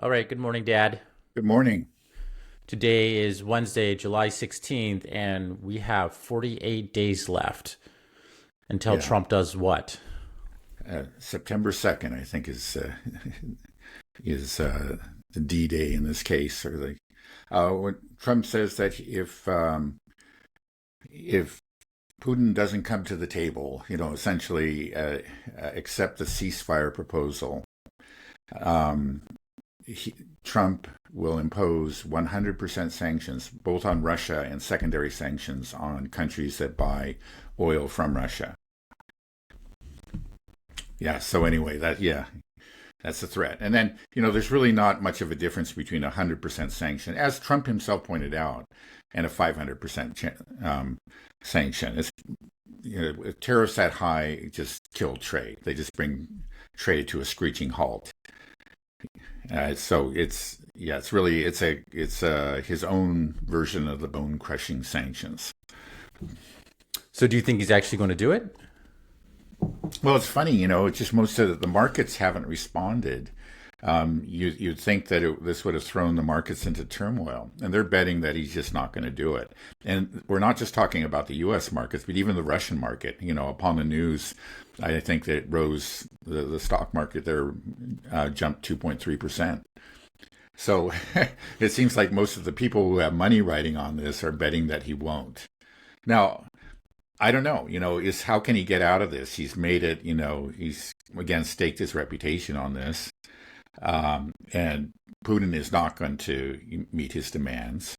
All right, good morning, Dad. Good morning. Today is Wednesday, July 16th, and we have 48 days left until Yeah, Trump does what? September 2nd, I think, is the D-Day in this case, or the when Trump says that if Putin doesn't come to the table, essentially accept the ceasefire proposal, um, he, Trump will impose 100% sanctions, both on Russia and secondary sanctions on countries that buy oil from Russia. Yeah. So anyway, that's the threat. And then, there's really not much of a difference between 100% sanction, as Trump himself pointed out, and a 500% sanction. With tariffs that high just kill trade. They just bring trade to a screeching halt. So it's his own version of the bone crushing sanctions. So, do you think he's actually going to do it? Well, it's funny, it's just most of the markets haven't responded. You'd think that this would have thrown the markets into turmoil, and they're betting that he's just not going to do it. And we're not just talking about the U.S. markets, but even the Russian market. Upon the news, I think that it rose. The stock market there jumped 2.3%. So it seems like most of the people who have money riding on this are betting that he won't. Now, I don't know, is how can he get out of this? He's made it, he's again staked his reputation on this. And Putin is not going to meet his demands.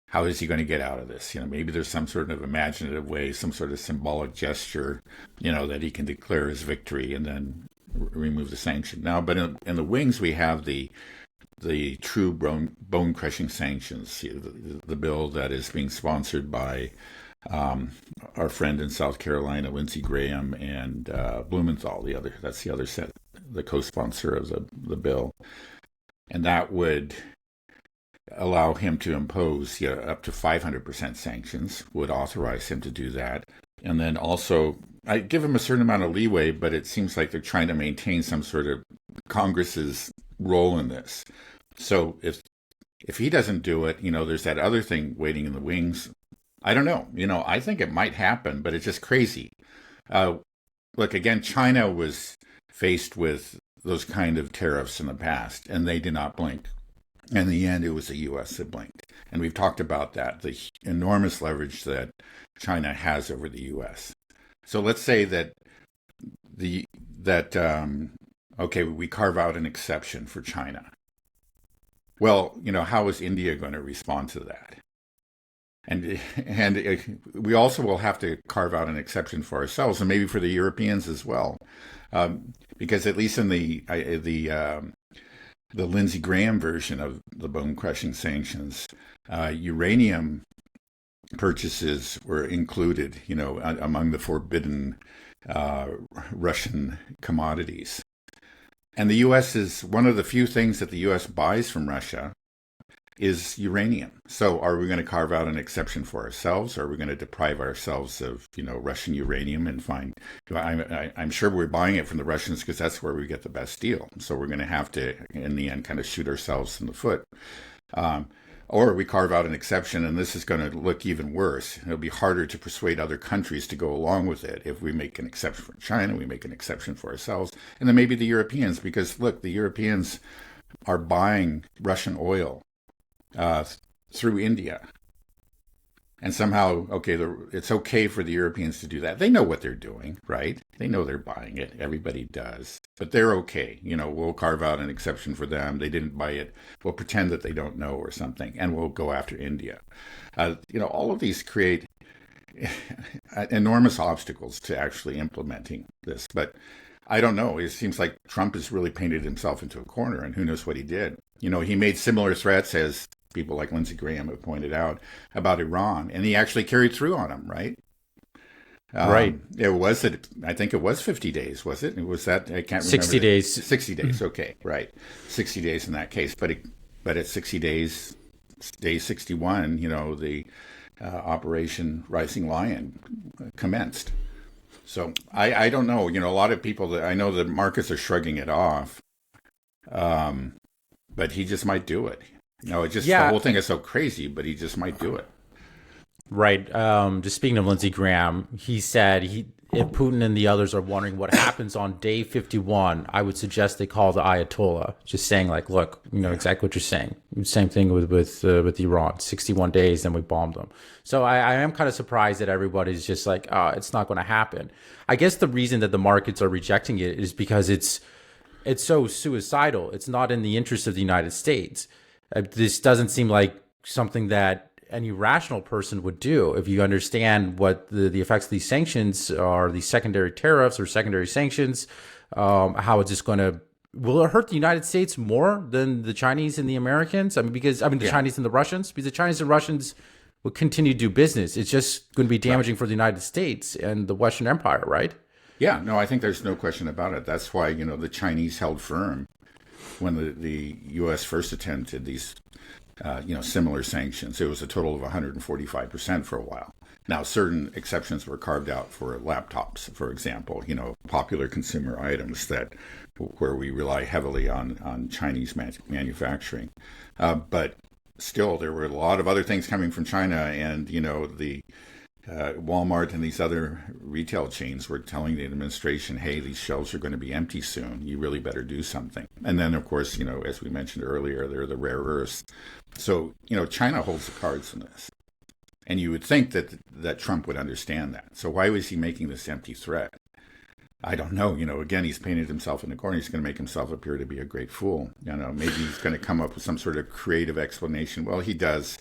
How is he going to get out of this? Maybe there's some sort of imaginative way, some sort of symbolic gesture, that he can declare his victory and then remove the sanction. Now, but in the wings, we have the true bone crushing sanctions, the bill that is being sponsored by our friend in South Carolina, Lindsey Graham, and Blumenthal. That's the other set, the co-sponsor of the bill, and that would allow him to impose up to 500% sanctions. Would authorize him to do that, and then also I give him a certain amount of leeway, but it seems like they're trying to maintain some sort of Congress's role in this. So if he doesn't do it, there's that other thing waiting in the wings. I don't know. I think it might happen, but it's just crazy. Uh, Look, again, China was faced with those kind of tariffs in the past, and they did not blink. In the end, it was the U.S. that blinked. And we've talked about that, the enormous leverage that China has over the U.S. So let's say that the that okay, we carve out an exception for China. Well, how is India going to respond to that? And we also will have to carve out an exception for ourselves, and maybe for the Europeans as well, because at least in the Lindsey Graham version of the bone crushing sanctions, uranium purchases were included, among the forbidden uh, Russian commodities. And the U.S. is one of the few things that the U.S. buys from Russia is uranium. So are we going to carve out an exception for ourselves? Are we going to deprive ourselves of, Russian uranium and find, I'm sure we're buying it from the Russians because that's where we get the best deal. So we're going to have to, in the end, kind of shoot ourselves in the foot. Or we carve out an exception, and this is going to look even worse. It'll be harder to persuade other countries to go along with it. If we make an exception for China, we make an exception for ourselves, and then maybe the Europeans, because look, the Europeans are buying Russian oil uh, through India. And somehow, okay, it's okay for the Europeans to do that. They know what they're doing, right? They know they're buying it. Everybody does. But they're okay. We'll carve out an exception for them. They didn't buy it. We'll pretend that they don't know or something, and we'll go after India. All of these create enormous obstacles to actually implementing this. But I don't know. It seems like Trump has really painted himself into a corner, and who knows what he did. He made similar threats as people like Lindsey Graham have pointed out about Iran, and he actually carried through on them, right? Right. I think it was 50 days, was it? Was that, I can't remember. 60 days. 60 days, okay, right. 60 days in that case. But at 60 days, day 61, the Operation Rising Lion commenced. So I don't know. A lot of people that I know the markets are shrugging it off. Um, but he just might do it. It just the Yeah, whole thing is so crazy, but he just might do it. right. Just speaking of Lindsey Graham, he said if Putin and the others are wondering what happens on day 51, I would suggest they call the Ayatollah. Just saying, like, look, Yeah, exactly what you're saying. Same thing with Iran. 61 days, then we bombed them. So I am kind of surprised that everybody's just like, oh, it's not going to happen. I guess the reason that the markets are rejecting it is because it's so suicidal. It's not in the interest of the United States. This doesn't seem like something that any rational person would do if you understand what the effects of these sanctions are, these secondary tariffs or secondary sanctions, how it's just going to, will it hurt the United States more than the Chinese and the Americans? The yeah, Chinese and the Russians, because the Chinese and Russians will continue to do business. It's just going to be right. damaging for the United States and the Western Empire, right? Yeah, no, I think there's no question about it. That's why the Chinese held firm when the U.S. first attempted these similar sanctions. It was a total of 145% for a while. Now, certain exceptions were carved out for laptops, for example, popular consumer items where we rely heavily on Chinese manufacturing. But still, there were a lot of other things coming from China, and the Walmart and these other retail chains were telling the administration, hey, these shelves are going to be empty soon. You really better do something. And then, of course, as we mentioned earlier, there are the rare earths. So, China holds the cards in this. And you would think that Trump would understand that. So why was he making this empty threat? I don't know. Again, he's painted himself in a corner. He's going to make himself appear to be a great fool. Maybe he's going to come up with some sort of creative explanation. Well, he does.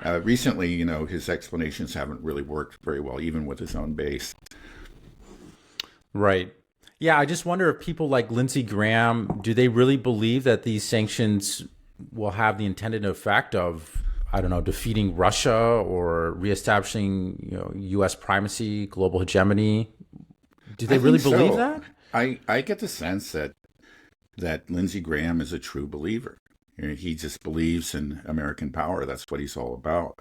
Recently, his explanations haven't really worked very well, even with his own base. Right. Yeah, I just wonder if people like Lindsey Graham, do they really believe that these sanctions will have the intended effect of, I don't know, defeating Russia or reestablishing, U.S. primacy, global hegemony? Do I they really think believe so. that? I get the sense that Lindsey Graham is a true believer. He just believes in American power. That's what he's all about.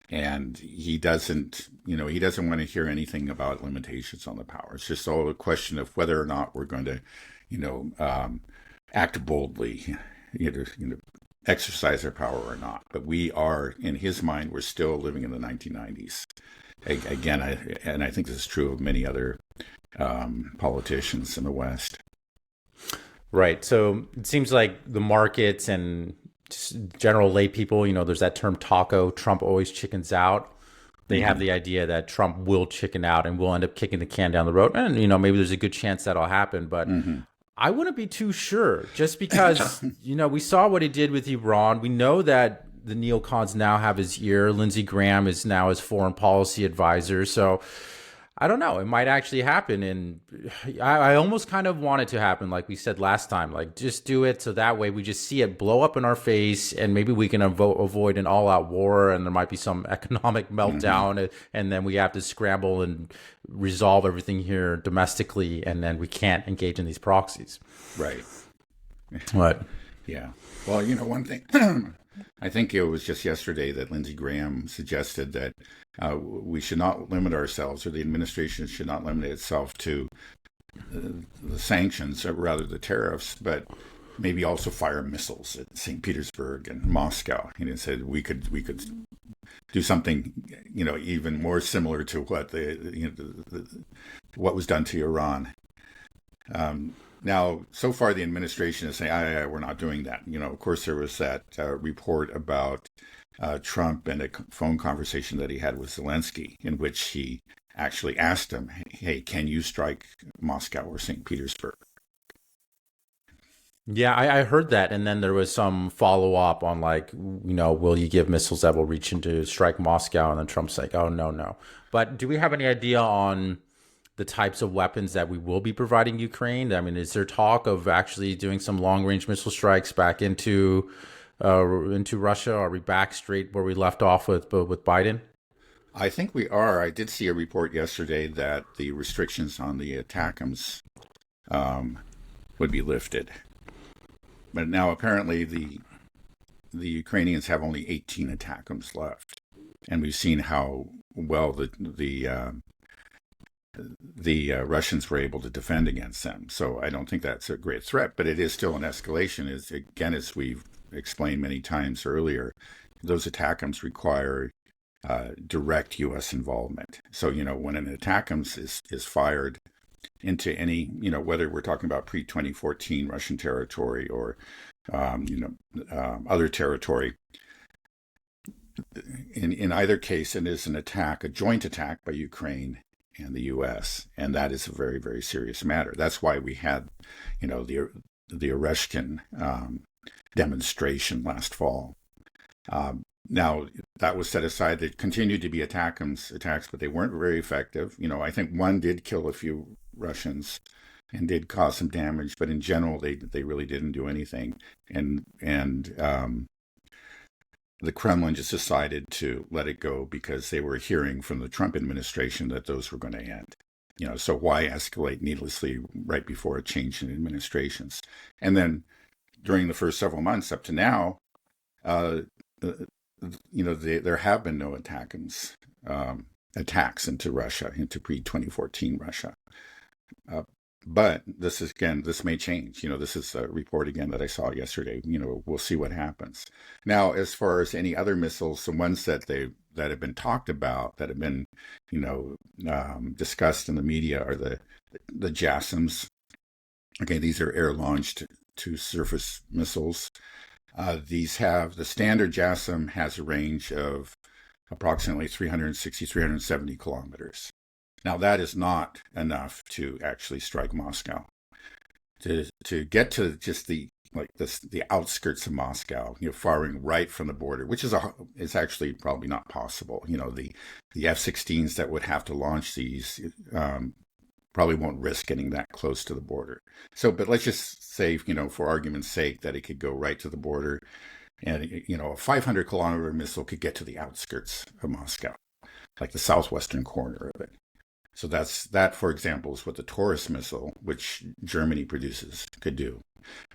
And he doesn't want to hear anything about limitations on the power. It's just all a question of whether or not we're going to, act boldly, exercise our power or not. But we are, in his mind, we're still living in the 1990s. Again, I think this is true of many other politicians in the West. Right. So it seems like the markets and just general lay people, there's that term taco, Trump always chickens out. They have Mm-hmm. the idea that Trump will chicken out and will end up kicking the can down the road. And, maybe there's a good chance that'll happen. But Mm-hmm. I wouldn't be too sure just because, we saw what he did with Iran. We know that the neocons now have his ear. Lindsey Graham is now his foreign policy advisor. So I don't know. It might actually happen. And I almost kind of want it to happen, like we said last time. Like, just do it so that way we just see it blow up in our face and maybe we can avoid an all out war and there might be some economic Mm-hmm. meltdown. And then we have to scramble and resolve everything here domestically. And then we can't engage in these proxies. Right. What? Yeah. Well, one thing, I think it was just yesterday that Lindsey Graham suggested that we should not limit ourselves, or the administration should not limit itself to the sanctions, or rather the tariffs, but maybe also fire missiles at St. Petersburg and Moscow. And he said we could do something, even more similar to what what was done to Iran. Now, so far, the administration is saying, we're not doing that. Of course, there was that report about Trump and a phone conversation that he had with Zelensky, in which he actually asked him, hey, can you strike Moscow or St. Petersburg? Yeah, I heard that. And then there was some follow up on, like, will you give missiles that will reach into strike Moscow? And then Trump's like, oh, no, no. But do we have any idea on the types of weapons that we will be providing Ukraine? I mean, is there talk of actually doing some long range missile strikes back into Russia? Are we back straight where we left off with Biden? I think we are. I did see a report yesterday that the restrictions on the ATACMS would be lifted. But now apparently the Ukrainians have only 18 ATACMS left. And we've seen how well the the Russians were able to defend against them. So I don't think that's a great threat, but it is still an escalation. Is again, as we've explained many times earlier, those ATACMS require direct U.S. involvement. So when an ATACMS is fired into any, whether we're talking about pre-2014 Russian territory or other territory, in either case, it is an attack, a joint attack by Ukraine and the U.S., and that is a very, very serious matter. That's why we had, the Oreshkin demonstration last fall. Now, that was set aside. There continued to be attacks, but they weren't very effective. I think one did kill a few Russians and did cause some damage, but in general, they really didn't do anything. And the Kremlin just decided to let it go because they were hearing from the Trump administration that those were going to end. So why escalate needlessly right before a change in administrations? And then during the first several months up to now, there have been no attacks into Russia, into pre-2014 Russia. But this may change. This is a report again that I saw yesterday. We'll see what happens. Now, as far as any other missiles, the ones that have been talked about, that have been, discussed in the media are the JASSMs. Okay, these are air-launched to surface missiles. The standard JASSM has a range of approximately 360, 370 kilometers. Now, that is not enough to actually strike Moscow. To get to just the outskirts of Moscow, firing right from the border, which is actually probably not possible. The F-16s that would have to launch these probably won't risk getting that close to the border. But let's just say, for argument's sake, that it could go right to the border, and a 500-kilometer missile could get to the outskirts of Moscow, like the southwestern corner of it. So that, for example, is what the Taurus missile, which Germany produces, could do.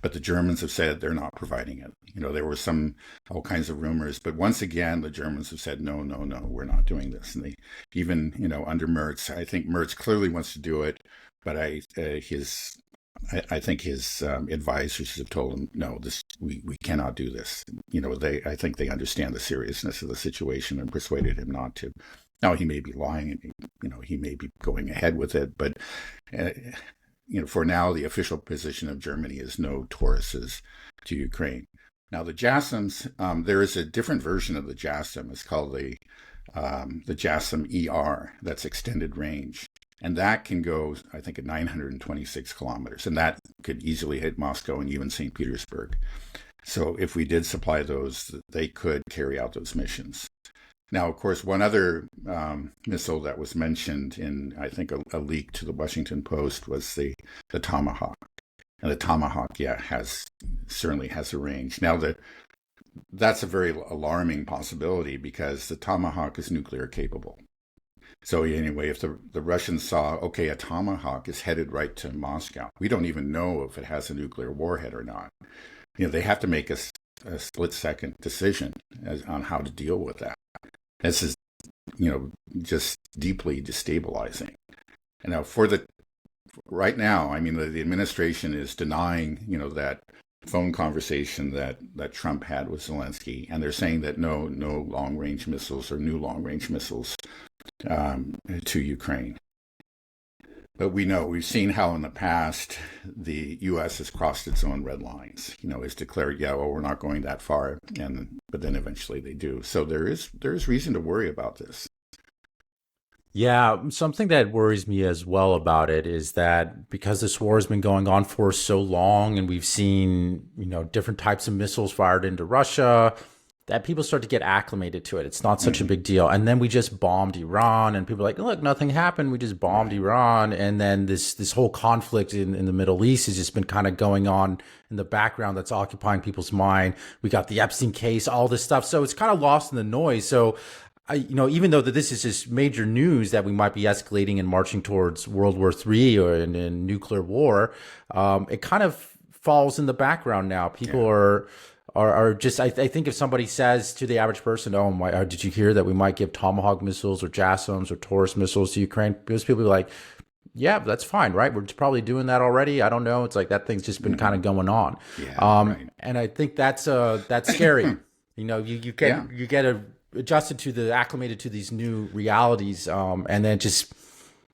But the Germans have said they're not providing it. There were all kinds of rumors, but once again, the Germans have said, no, we're not doing this. And they even, under Merz, I think Merz clearly wants to do it, but I think his advisors have told him, no, we cannot do this. I think they understand the seriousness of the situation and persuaded him not to. Now, he may be lying, and he may be going ahead with it, but for now, the official position of Germany is no Tauruses to Ukraine. Now, the JASSMs, there is a different version of the JASSM. It's called the JASSM ER. That's extended range, and that can go, I think, at 926 kilometers, and that could easily hit Moscow and even St. Petersburg. So, if we did supply those, they could carry out those missions. Now, of course, one other missile that was mentioned in, I think, a leak to the Washington Post was the Tomahawk. And the Tomahawk, certainly has a range. Now, that's a very alarming possibility because the Tomahawk is nuclear capable. So anyway, if the Russians saw, okay, a Tomahawk is headed right to Moscow, we don't even know if it has a nuclear warhead or not. They have to make a split-second decision on how to deal with that. This is, just deeply destabilizing. And now right now, the administration is denying, that phone conversation that Trump had with Zelensky, and they're saying that no long-range missiles or new long-range missiles to Ukraine. But we've seen how in the past the U.S. has crossed its own red lines. Has declared, we're not going that far, but then eventually they do. So there is reason to worry about this. Yeah, something that worries me as well about it is that because this war has been going on for so long, and we've seen different types of missiles fired into Russia, that people start to get acclimated to it. It's not such a big deal. And then we just bombed Iran, and people are like, look, nothing happened. We just bombed Iran. And then this whole conflict in the Middle East has just been kind of going on in the background that's occupying people's mind. We got the Epstein case, all this stuff. So it's kind of lost in the noise. So, even though that this is just major news that we might be escalating and marching towards World War III or in nuclear war, it kind of falls in the background now. People are Or just I think if somebody says to the average person, "Oh my, did you hear that we might give Tomahawk missiles or JASSMs or Taurus missiles to Ukraine?" Because people are like, "Yeah, that's fine, right? We're probably doing that already." I don't know. It's like that thing's just been kind of going on, Yeah, right. and I think that's scary. Yeah, You get adjusted to the acclimated to these new realities, and then just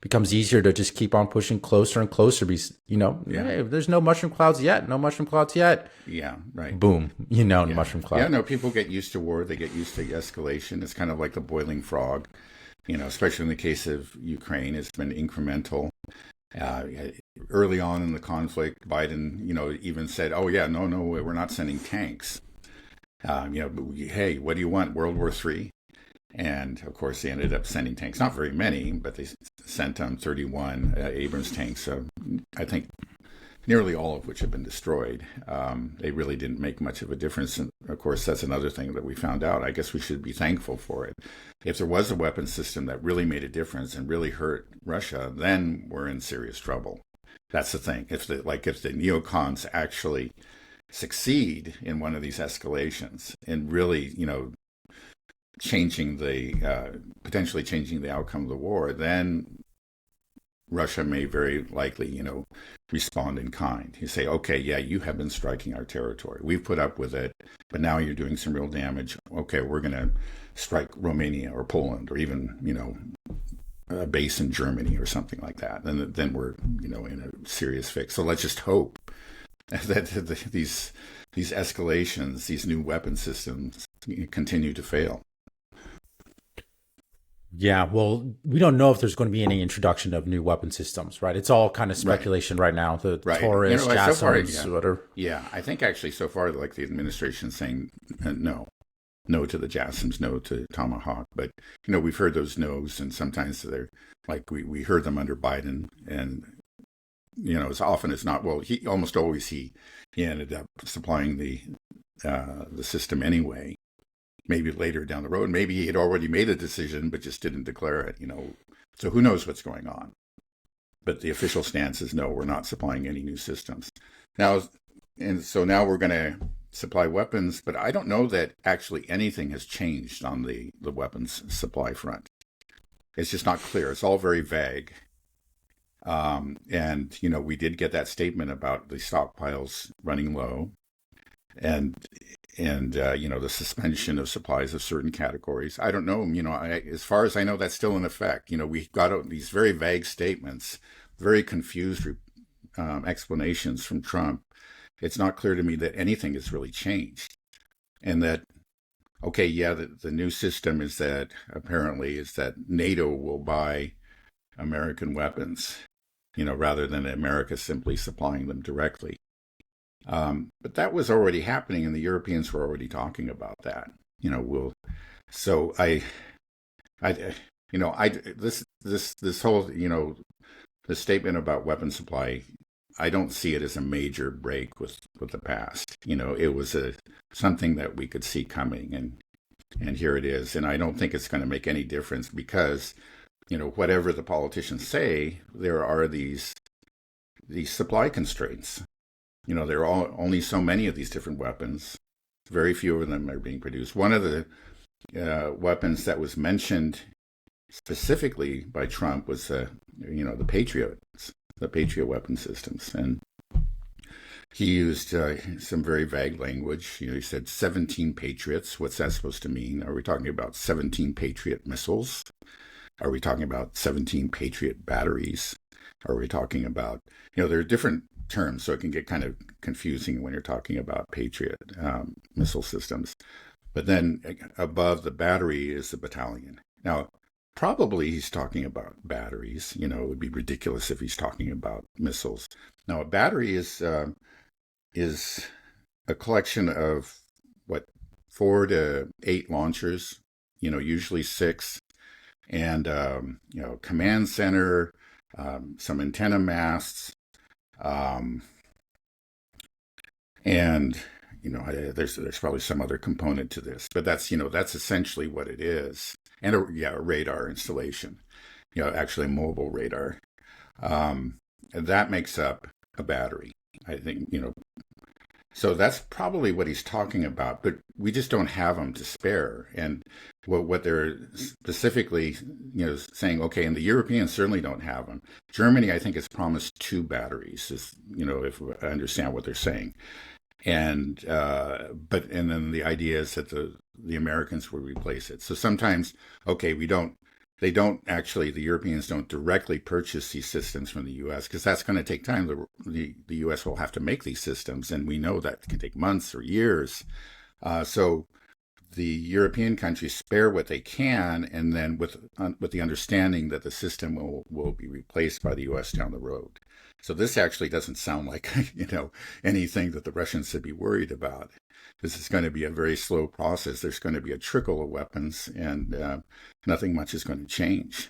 becomes easier to just keep on pushing closer and closer. Because yeah, hey, there's no mushroom clouds yet. No mushroom clouds yet. yeah, right. Boom, Yeah. mushroom Yeah, cloud. no, people get used to war. They get used to escalation. It's kind of like the boiling frog, especially in the case of Ukraine. It's been incremental. Uh, Early on in the conflict, Biden, even said, "Oh yeah, no, no, we're not sending tanks." Hey, what do you want? World War III? And of course, they ended up sending tanks. Not very many, but they sent 31 Abrams tanks. So I think nearly all of which have been destroyed. They really didn't make much of a difference. And of course, that's another thing that we found out. I guess we should be thankful for it. If there was a weapon system that really made a difference and really hurt Russia, then we're in serious trouble. That's the thing. If the neocons actually succeed in one of these escalations and really, potentially changing the outcome of the war, then Russia may very likely, respond in kind. You say, okay, yeah, you have been striking our territory. We've put up with it, but now you're doing some real damage. Okay, we're going to strike Romania or Poland or even, a base in Germany or something like that. And then we're, in a serious fix. So let's just hope that these escalations, these new weapon systems continue to fail. Yeah, well, we don't know if there's going to be any introduction of new weapon systems, right? It's all kind of Right. speculation right now. The Right. Taurus, So far, JASSMs, whatever. yeah, I think actually so far, like the administration's saying no, no to the JASSMs, no to Tomahawk. But we've heard those no's, and sometimes they're like we heard them under Biden, and as often as not, well, he almost always he ended up supplying the system anyway. Maybe later down the road, maybe he had already made a decision but just didn't declare it. So who knows what's going on? But the official stance is no, we're not supplying any new systems now. And so now we're going to supply weapons, but I don't know that actually anything has changed on the weapons supply front. It's just not clear. It's all very vague. And we did get that statement about the stockpiles running low, and the suspension of supplies of certain categories. I don't know. As far as I know, that's still in effect. We got these very vague statements, very confused explanations from Trump. It's not clear to me that anything has really changed, and that okay, yeah, the new system is that apparently is that NATO will buy American weapons, rather than America simply supplying them directly. But that was already happening, and the Europeans were already talking about that. So this whole, the statement about weapon supply, I don't see it as a major break with the past. It was something that we could see coming, and here it is. And I don't think it's going to make any difference because, whatever the politicians say, there are these supply constraints. There are only so many of these different weapons. Very few of them are being produced. One of the weapons that was mentioned specifically by Trump was, the Patriot weapon systems. And he used some very vague language. He said 17 Patriots. What's that supposed to mean? Are we talking about 17 Patriot missiles? Are we talking about 17 Patriot batteries? Are we talking about, there are different terms, so it can get kind of confusing when you're talking about Patriot missile systems. But then above the battery is the battalion. Now, probably he's talking about batteries. It would be ridiculous if he's talking about missiles. Now, a battery is a collection of 4 to 8 launchers. Usually 6, and command center, some antenna masts. And there's probably some other component to this, but that's essentially what it is. And a radar installation, actually mobile radar. And that makes up a battery. I think So that's probably what he's talking about, but we just don't have them to spare. And what they're specifically, saying, okay, and the Europeans certainly don't have them. Germany, I think, has promised two batteries, if I understand what they're saying. And and then the idea is that the Americans will replace it. So sometimes, okay, they don't actually, the Europeans don't directly purchase these systems from the U.S. because that's going to take time. The U.S. will have to make these systems, and we know that can take months or years. So the European countries spare what they can, and then with the understanding that the system will be replaced by the U.S. down the road. So this actually doesn't sound like anything that the Russians should be worried about. This is going to be a very slow process. There's going to be a trickle of weapons, and nothing much is going to change.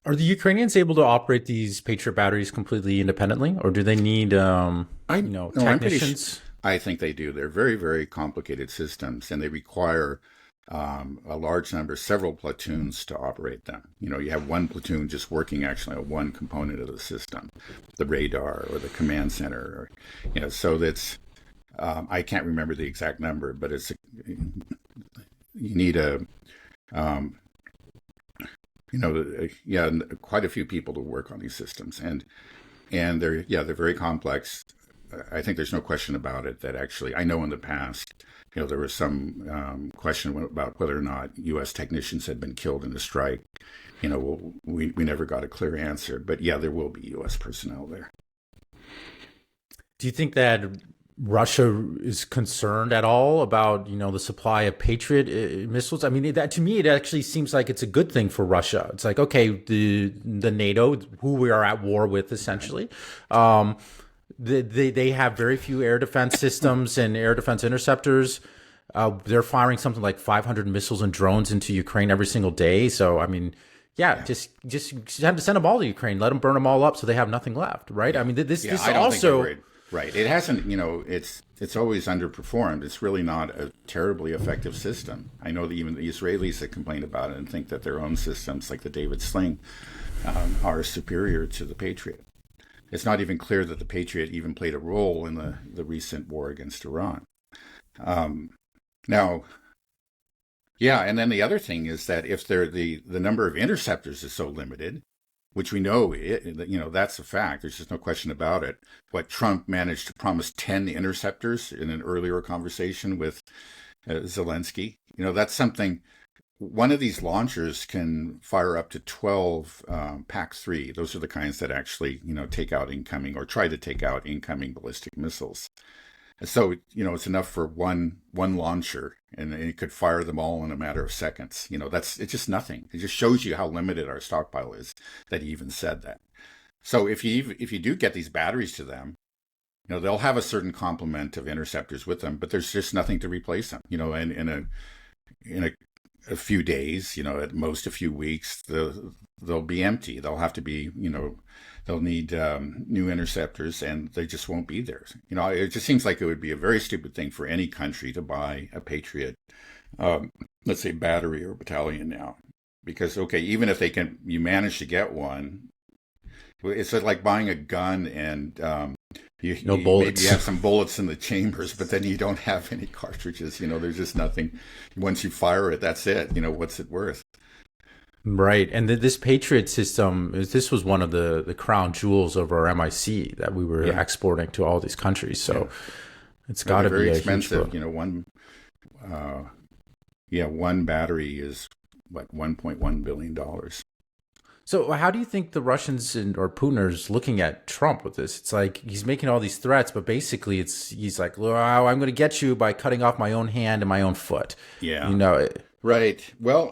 Are the Ukrainians able to operate these Patriot batteries completely independently, or do they need, No, I'm pretty sure. technicians? I think they do. They're very, very complicated systems, and they require a large number, several platoons to operate them. You have one platoon just working actually on one component of the system, the radar or the command center, so that's, I can't remember the exact number, but you need um, quite a few people to work on these systems, and they're very complex. I think there's no question about it that actually, I know in the past, there was some question about whether or not U.S. technicians had been killed in the strike. We never got a clear answer, but yeah, there will be U.S. personnel there. Do you think that Russia is concerned at all about the supply of Patriot missiles? I mean, that to me it actually seems like it's a good thing for Russia. It's like, okay, the NATO, who we are at war with essentially, they have very few air defense systems and air defense interceptors. They're firing something like 500 missiles and drones into Ukraine every single day. So I mean, yeah, Yeah, just have to send them all to Ukraine. Let them burn them all up so they have nothing left, right? I yeah, mean, yeah. this I don't think they're also. worried. Right. It hasn't. It's always underperformed. It's really not a terribly effective system. I know that even the Israelis that complain about it and think that their own systems, like the David Sling, are superior to the Patriot. It's not even clear that the Patriot even played a role in the recent war against Iran. Um, Now, yeah, and then the other thing is that if the number of interceptors is so limited, which we know that's a fact. There's just no question about it. What Trump managed to promise 10 interceptors in an earlier conversation with Zelensky, that's something. One of these launchers can fire up to 12 PAC-3. Those are the kinds that actually, take out incoming or try to take out incoming ballistic missiles. So, it's enough for one launcher, and it could fire them all in a matter of seconds. It's just nothing. It just shows you how limited our stockpile is that he even said that. So if you do get these batteries to them, they'll have a certain complement of interceptors with them, but there's just nothing to replace them. And in a few days, at most a few weeks, they'll be empty. They'll have to be, they'll need new interceptors, and they just won't be there. It just seems like it would be a very stupid thing for any country to buy a Patriot, let's say battery or battalion now, because okay, even if you manage to get one, it's like buying a gun and No maybe you bullets. have some bullets in the chambers, but then you don't have any cartridges. There's just nothing. Once you fire it, that's it. What's it worth? Right. And this Patriot system, this was one of the crown jewels of our MIC that we were Yeah, exporting to all these countries. yeah. So it's But got they're to be very a huge expensive. book. Uh, one battery is what $1.1 billion. So how do you think the Russians or Putin are looking at Trump with this? It's like he's making all these threats, but basically he's like, well, I'm going to get you by cutting off my own hand and my own foot. Yeah, You know, right. Well,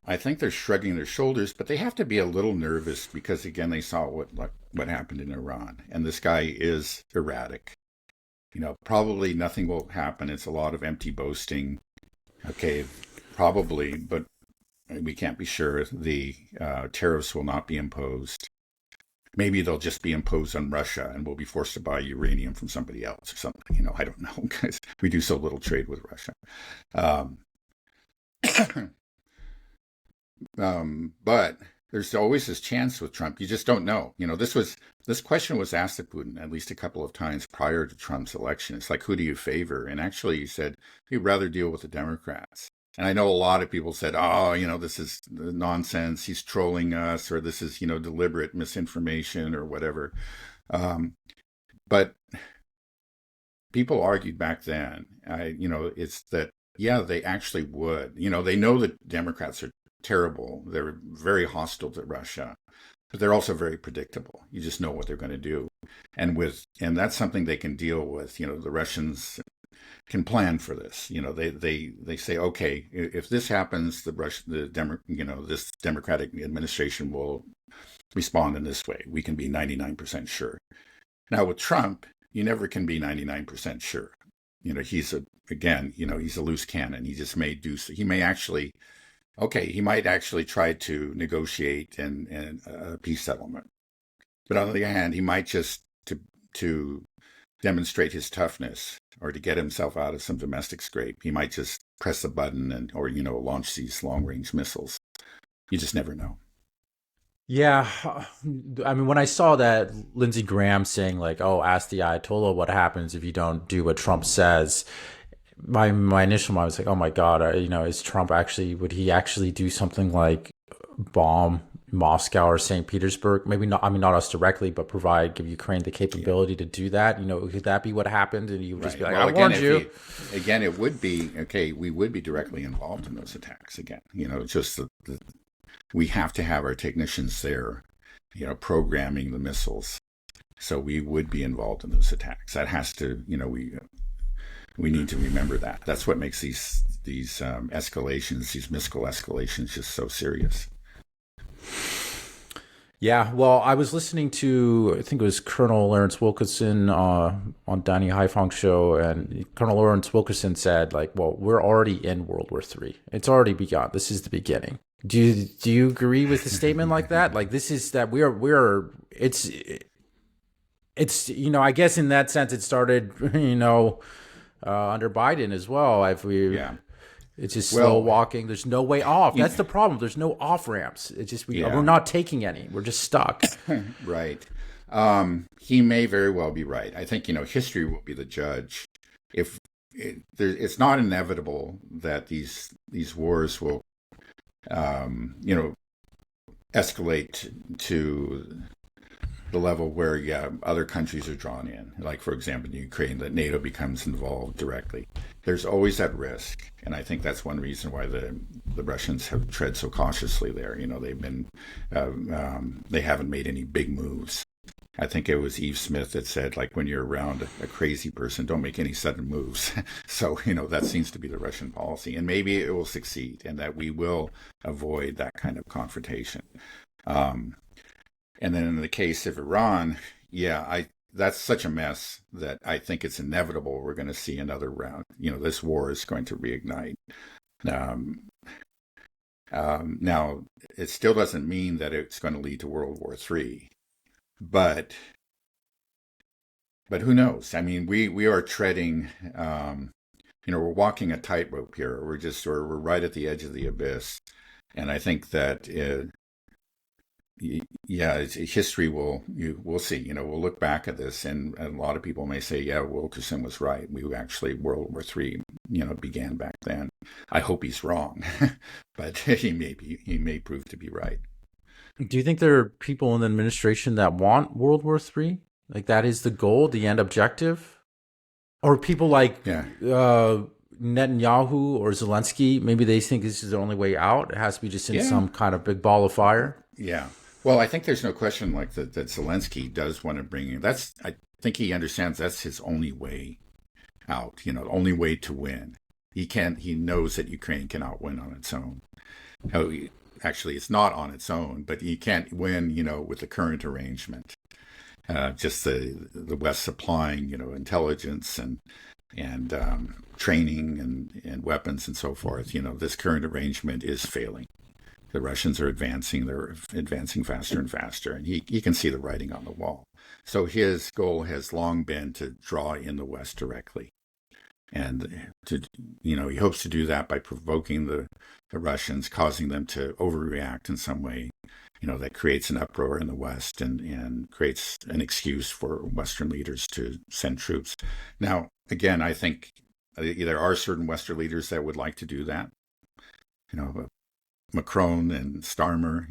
I think they're shrugging their shoulders, but they have to be a little nervous because again, they saw what happened in Iran, and this guy is erratic. Probably nothing will happen. It's a lot of empty boasting. Okay, probably, but we can't be sure. The tariffs will not be imposed. Maybe they'll just be imposed on Russia, and we'll be forced to buy uranium from somebody else or something. I don't know because we do so little trade with Russia. Um, but there's always this chance with Trump. You just don't know. This question was asked to Putin at least a couple of times prior to Trump's election. It's like, who do you favor? And actually, he said he'd rather deal with the Democrats. And I know a lot of people said, oh, this is nonsense. He's trolling us, or this is, deliberate misinformation or whatever. But people argued back then, it's that, yeah, they actually would. They know that Democrats are terrible. They're very hostile to Russia, but they're also very predictable. You just know what they're going to do. And that's something they can deal with. The Russians can plan for this. They say, okay, if this happens, this Democratic administration will respond in this way. We can be 99% sure. Now with Trump, you never can be 99% sure. He's a loose cannon. He just may do so. He might actually try to negotiate and a peace settlement. But on the other hand, he might just to demonstrate his toughness or to get himself out of some domestic scrape, he might just press the button or launch these long-range missiles. You just never know. Yeah, I mean, when I saw that Lindsey Graham saying like, "Oh, ask the Ayatollah what happens if you don't do what Trump says," my initial mind was like, "Oh my God, is Trump actually? Would he actually do something like bomb Moscow or St. Petersburg? Maybe not. I mean, not us directly, but give Ukraine the capability to do that. Could that be what happened? And you would just be like, I warned you." Again, it would be okay. We would be directly involved in those attacks. Again, just we have to have our technicians there, programming the missiles. So we would be involved in those attacks. That has to, we need to remember that. That's what makes these escalations, these mystical escalations, just so serious. Yeah, well, I was listening to, I think it was Colonel Lawrence Wilkerson on Danny Haifong's show, and Colonel Lawrence Wilkerson said, like, well, we're already in World War III. It's already begun. This is the beginning. Do you agree with a statement like that? Like, this is that it's I guess in that sense it started under Biden as well. It's just slow walking. There's no way off. That's the problem. There's no off ramps. It's just we're not taking any. We're just stuck. Right. He may very well be right. I think history will be the judge. If it's not inevitable that these wars will escalate to the level where other countries are drawn in, like for example in Ukraine, that NATO becomes involved directly. There's always that risk, and I think that's one reason why the Russians have tread so cautiously there. They've been they haven't made any big moves. I think it was Eve Smith that said, like, when you're around a crazy person, don't make any sudden moves. So, that seems to be the Russian policy. And maybe it will succeed, and that we will avoid that kind of confrontation. And then in the case of Iran, that's such a mess that I think it's inevitable we're going to see another round. This war is going to reignite. Now, it still doesn't mean that it's going to lead to World War III. But who knows? I mean, we are treading, we're walking a tightrope here. We're right at the edge of the abyss. And I think that, history we'll see. We'll look back at this, and a lot of people may say, yeah, Wilkerson was right. World War III, began back then. I hope he's wrong, but he may prove to be right. Do you think there are people in the administration that want World War III? Like, that is the goal, the end objective? Or people like Netanyahu or Zelensky, maybe they think this is the only way out? It has to be just in some kind of big ball of fire? Yeah. Well, I think there's no question that Zelensky does want to bring in. I think he understands that's his only way out, the only way to win. He knows that Ukraine cannot win on its own. Actually, it's not on its own, but you can't win, with the current arrangement. Just the West supplying, intelligence and training and weapons and so forth. This current arrangement is failing. The Russians are advancing. They're advancing faster and faster, and he can see the writing on the wall. So his goal has long been to draw in the West directly. and to he hopes to do that by provoking the Russians, causing them to overreact in some way, that creates an uproar in the West and creates an excuse for Western leaders to send troops. Now, again, I think there are certain Western leaders that would like to do that. Macron and Starmer,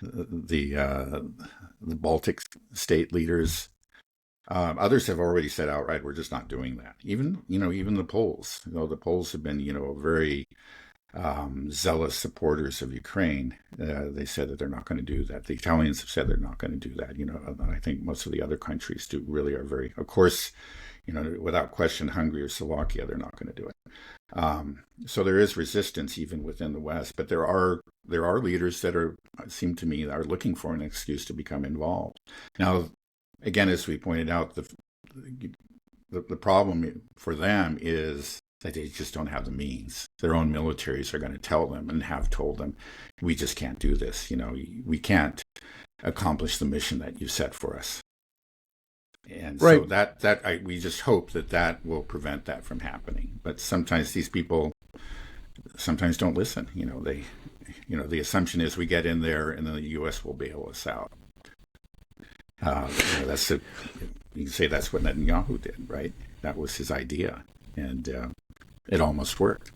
the Baltic state leaders. Others have already said outright, we're just not doing that. Even the Poles. The Poles have been, very zealous supporters of Ukraine. They said that they're not going to do that. The Italians have said they're not going to do that. I think most of the other countries really are very, of course, without question, Hungary or Slovakia, they're not going to do it. So there is resistance even within the West, but there are leaders that seem to me, are looking for an excuse to become involved. Now, again, as we pointed out, the problem for them is that they just don't have the means. Their own militaries are going to tell them and have told them, we just can't do this. We can't accomplish the mission that you set for us. And right. So we just hope that will prevent that from happening. But sometimes these people sometimes don't listen. The assumption is we get in there and then the U.S. will bail us out. You can say that's what Netanyahu did, right? That was his idea, and it almost worked.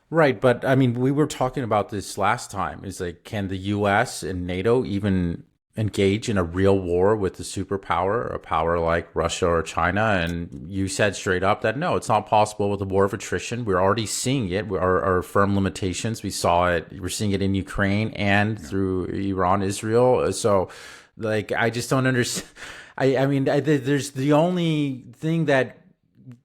Right, but I mean, we were talking about this last time. Is like, can the U.S. and NATO even engage in a real war with a superpower, a power like Russia or China? And you said straight up that no, it's not possible with a war of attrition. We're already seeing it. Our firm limitations. We saw it. We're seeing it in Ukraine and through Iran, Israel. So, like, I just don't understand. I mean, there's the only thing that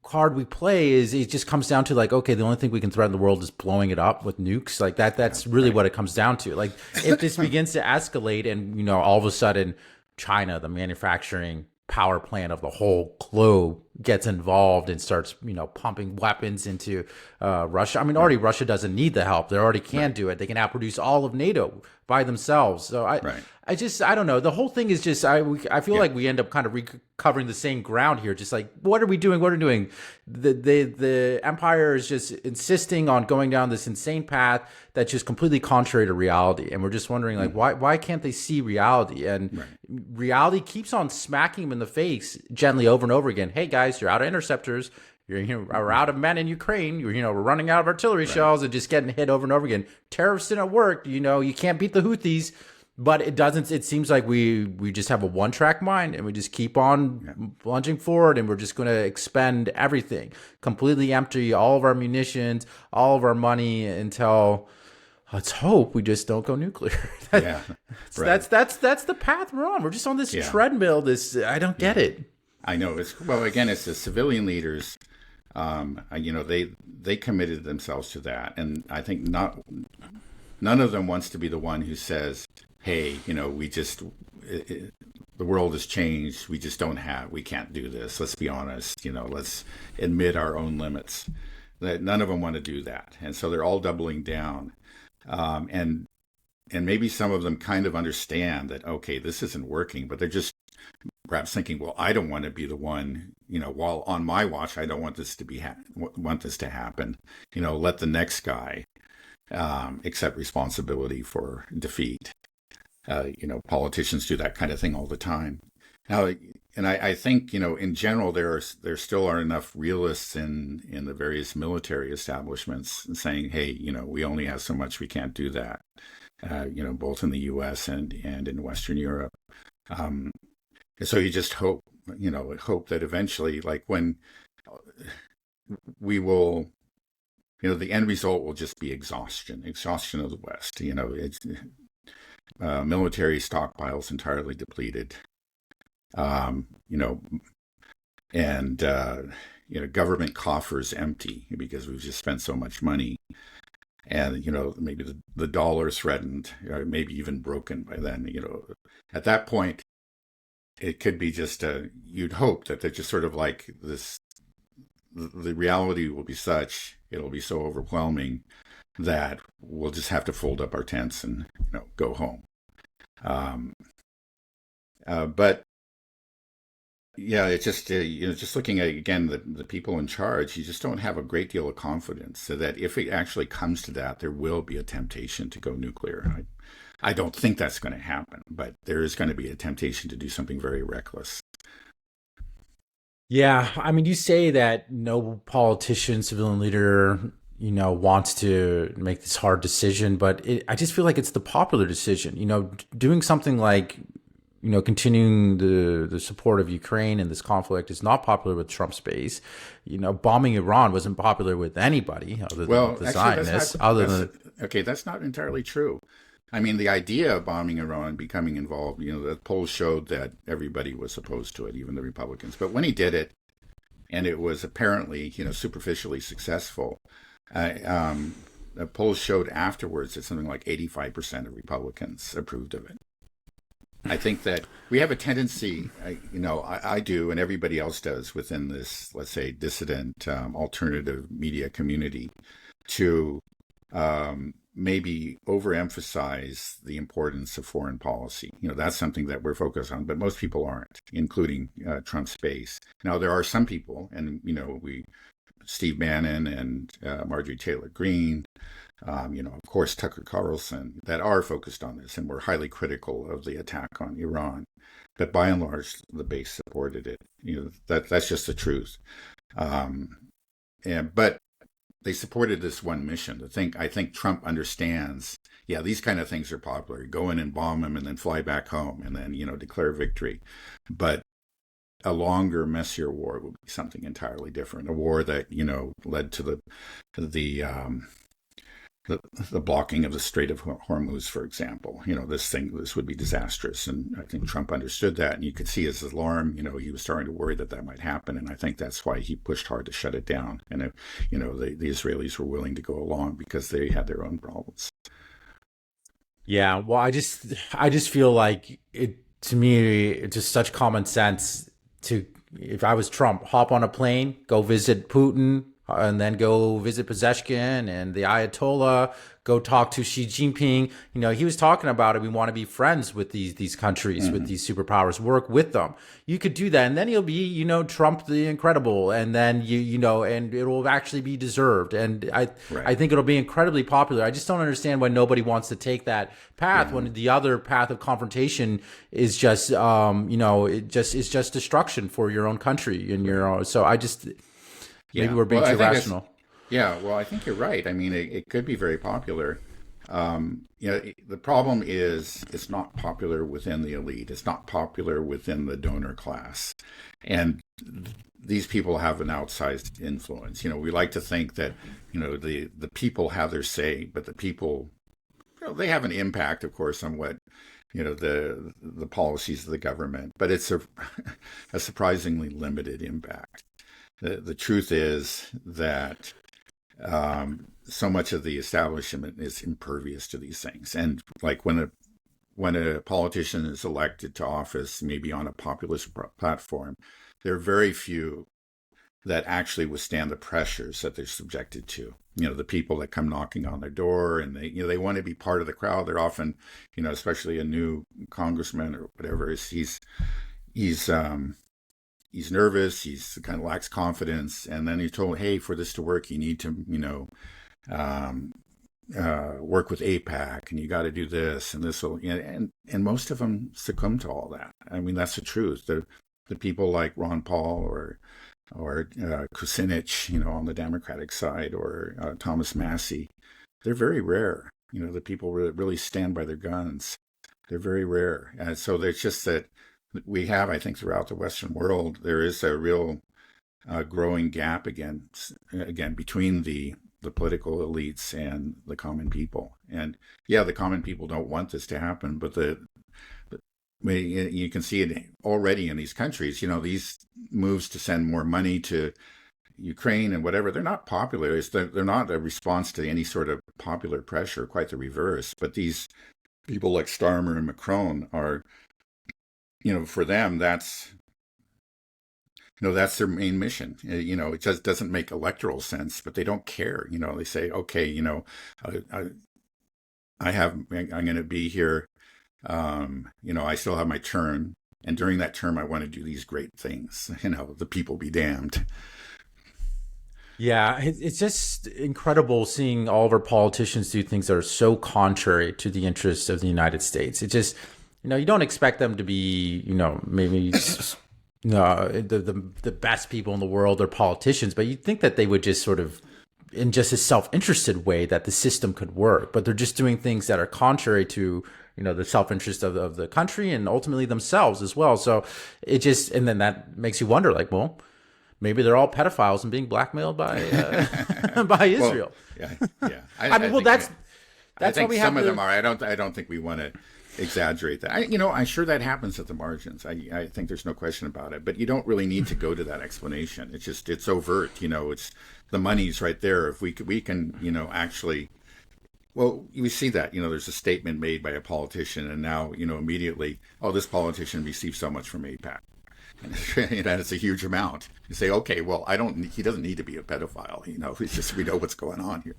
card we play is it just comes down to like, okay, the only thing we can threaten the world is blowing it up with nukes. Like that's really what it comes down to. Like, if this begins to escalate and, all of a sudden China, the manufacturing power plant of the whole globe, gets involved and starts, pumping weapons into Russia. I mean, already Russia doesn't need the help. They already can do it. They can outproduce all of NATO by themselves. So I don't know. The whole thing is just, I feel like we end up kind of recovering the same ground here. Just like, what are we doing? What are we doing? The empire is just insisting on going down this insane path that's just completely contrary to reality. And we're just wondering, like, why can't they see reality? And reality keeps on smacking them in the face gently over and over again. Hey guys, you're out of interceptors. We're out of men in Ukraine. We're running out of artillery shells and just getting hit over and over again. Terrorists didn't work. You can't beat the Houthis. But it doesn't. It seems like we just have a one-track mind, and we just keep on plunging forward, and we're just going to expend everything, completely empty all of our munitions, all of our money, until, let's hope we just don't go nuclear. That's the path we're on. We're just on this treadmill. I don't get it. I know. It's the civilian leaders. They committed themselves to that, and I think none of them wants to be the one who says, hey, the world has changed. We can't do this. Let's be honest. Let's admit our own limits. None of them want to do that. And so they're all doubling down. And maybe some of them kind of understand that, okay, this isn't working, but they're just perhaps thinking, well, I don't want to be the one, while on my watch, I don't want this to happen. Let the next guy accept responsibility for defeat. Politicians do that kind of thing all the time. Now, and I think, in general, there still are enough realists in the various military establishments saying, hey, we only have so much, we can't do that, both in the U.S. and in Western Europe. So you just hope that eventually, like when we will, the end result will just be exhaustion of the West. It's military stockpiles entirely depleted, and government coffers empty because we've just spent so much money, and maybe the dollar threatened, or maybe even broken by then. At that point, it could be just you'd hope that they're just sort of like this. The reality will be such, it'll be so overwhelming that we'll just have to fold up our tents and go home. But Yeah, it's just just looking at again the people in charge, you just don't have a great deal of confidence so that if it actually comes to that, there will be a temptation to go nuclear. I don't think that's going to happen, but there is going to be a temptation to do something very reckless. Yeah, I mean, you say that no politician, civilian leader, wants to make this hard decision, but I just feel like it's the popular decision. Doing something like continuing the support of Ukraine in this conflict is not popular with Trump's base. Bombing Iran wasn't popular with anybody other than Well, the actually, that's not Zionists. Other that's than okay. That's not entirely true. I mean, the idea of bombing Iran, becoming involved, the polls showed that everybody was opposed to it, even the Republicans. But when he did it, and it was apparently, superficially successful, the polls showed afterwards that something like 85% of Republicans approved of it. I think that we have a tendency, I do, and everybody else does within this, let's say, dissident alternative media community, to maybe overemphasize the importance of foreign policy. That's something that we're focused on, but most people aren't, including Trump's base. Now, there are some people, and Steve Bannon and Marjorie Taylor Greene, of course, Tucker Carlson, that are focused on this and were highly critical of the attack on Iran. But by and large, the base supported it. That's just the truth. Um, but they supported this one mission. I think Trump understands. Yeah, these kind of things are popular. Go in and bomb them, and then fly back home, and then declare victory. But a longer, messier war would be something entirely different. A war that led to the the blocking of the Strait of Hormuz, for example. This would be disastrous, and I think Trump understood that, and you could see his alarm. He was starting to worry that that might happen, and I think that's why he pushed hard to shut it down. And the Israelis were willing to go along because they had their own problems. yeah, well, I just feel like it to me. It's just such common sense to if I was Trump, hop on a plane, go visit Putin, and then go visit Pezeshkian and the Ayatollah, go talk to Xi Jinping. He was talking about it. We want to be friends with these countries, with Mm-hmm. these superpowers, work with them. You could do that, and then he'll be, Trump the Incredible, and then and it will actually be deserved. And I Right. think it'll be incredibly popular. I just don't understand why nobody wants to take that path Yeah. when the other path of confrontation is just, it just destruction for your own country and your own. So I just maybe Yeah. we're being Well, I too think it's rational. yeah. Well, I think you're right. I mean, it could be very popular. The problem is it's not popular within the elite. It's not popular within the donor class, and these people have an outsized influence. We like to think that the people have their say, but the people they have an impact, of course, on what the policies of the government, but it's a surprisingly limited impact. The truth is that so much of the establishment is impervious to these things. And like when a politician is elected to office, maybe on a populist platform, there are very few that actually withstand the pressures that they're subjected to. The people that come knocking on their door and they want to be part of the crowd. They're often, especially a new congressman or whatever, he's he's nervous. He's kind of lacks confidence, and then he's told, "Hey, for this to work, you need to, um, work with APAC, and you got to do this and this will." And most of them succumb to all that. I mean, that's the truth. The people like Ron Paul or Kucinich, on the Democratic side, or Thomas Massey, they're very rare. The people really stand by their guns. They're very rare, and so there's just that we have, I think, throughout the Western world, there is a real growing gap again between the political elites and the common people. And yeah, the common people don't want this to happen, but you can see it already in these countries. These moves to send more money to Ukraine and whatever, they're not popular. They're not a response to any sort of popular pressure, quite the reverse. But these people like Starmer and Macron are, for them, that's their main mission. It just doesn't make electoral sense, but they don't care. They say, okay, I, I'm going to be here. I still have my term. And during that term, I want to do these great things. The people be damned. Yeah, it's just incredible seeing all of our politicians do things that are so contrary to the interests of the United States. It just, you don't expect them to be, maybe the best people in the world or politicians, but you'd think that they would just sort of, in just a self-interested way, that the system could work. But they're just doing things that are contrary to, the self-interest of the country and ultimately themselves as well. So and then that makes you wonder, like, well, maybe they're all pedophiles and being blackmailed by by Israel. Well, yeah. I mean, well, that's I why think we have some of them are. I don't think we want to exaggerate that. I'm sure that happens at the margins. I think there's no question about it. But you don't really need to go to that explanation. It's overt. It's the money's right there. If we can, actually. Well, we see that, there's a statement made by a politician, and now, immediately, oh, this politician received so much from AIPAC. And it's a huge amount. You say, okay, well, he doesn't need to be a pedophile. It's just, we know what's going on here.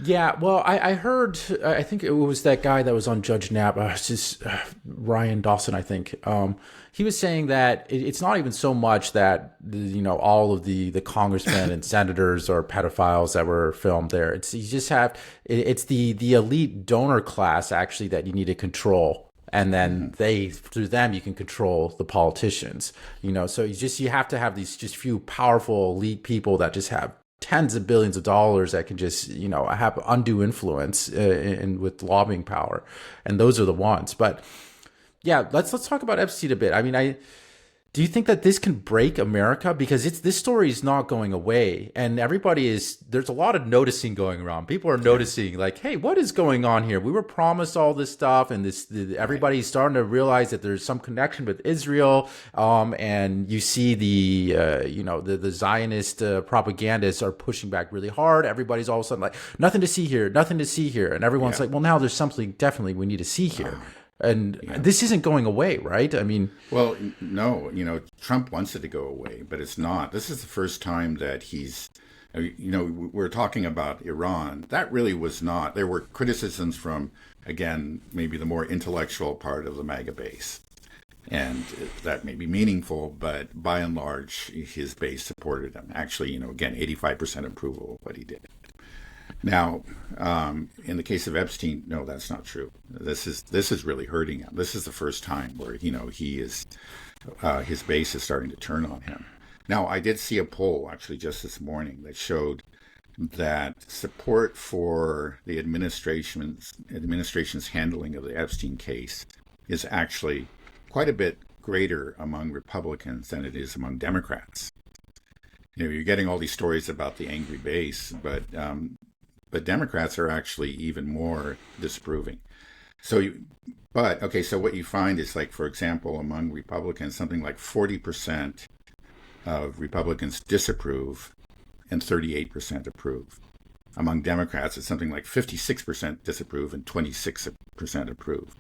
Yeah, well, I heard, I think it was that guy that was on Judge Knapp, it's just Ryan Dawson, I think. He was saying that it's not even so much that, all of the congressmen and senators are pedophiles that were filmed there. It's it's the elite donor class, actually, that you need to control. And then through them, you can control the politicians, so you have to have these just few powerful elite people that just have tens of billions of dollars that can just, have undue influence with lobbying power. And those are the ones. But yeah, let's talk about Epstein a bit. I mean, do you think that this can break America? Because this story is not going away, and there's a lot of noticing going around. People are noticing, like, hey, what is going on here? We were promised all this stuff, and everybody's starting to realize that there's some connection with Israel. And you see the Zionist propagandists are pushing back really hard. Everybody's all of a sudden like, nothing to see here, and everyone's like, well, now there's something definitely we need to see here. And this isn't going away, right? I mean, well, no, Trump wants it to go away, but it's not. This is the first time that we're talking about Iran. That really was not. There were criticisms from, again, maybe the more intellectual part of the MAGA base. And that may be meaningful, but by and large, his base supported him. Actually, again, 85% approval of what he did. Now, in the case of Epstein, no, that's not true. This is really hurting him. This is the first time where his base is starting to turn on him. Now, I did see a poll actually just this morning that showed that support for the administration's handling of the Epstein case is actually quite a bit greater among Republicans than it is among Democrats. You're getting all these stories about the angry base, but Democrats are actually even more disapproving. So what you find is, like, for example, among Republicans, something like 40% of Republicans disapprove and 38% approve. Among Democrats, it's something like 56% disapprove and 26% approve.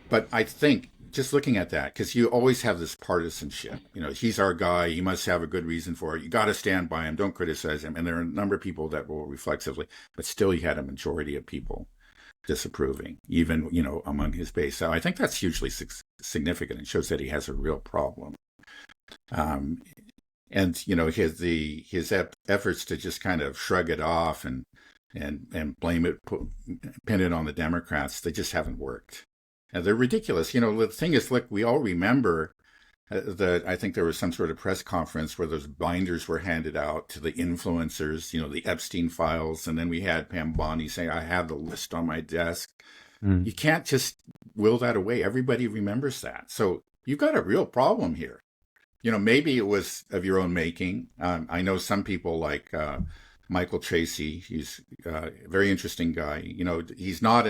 But I think, just looking at that, because you always have this partisanship. He's our guy. He must have a good reason for it. You got to stand by him. Don't criticize him. And there are a number of people that will reflexively, but still you had a majority of people disapproving, even, among his base. So I think that's hugely significant. It shows that he has a real problem. And, his efforts to just kind of shrug it off and blame it, pin it on the Democrats, they just haven't worked. They're ridiculous. The thing is, look, we all remember that I think there was some sort of press conference where those binders were handed out to the influencers, the Epstein files. And then we had Pam Bondi saying, I have the list on my desk. You can't just will that away. Everybody remembers that. So you've got a real problem here. Maybe it was of your own making. I know some people like Michael Tracy. He's a very interesting guy. He's not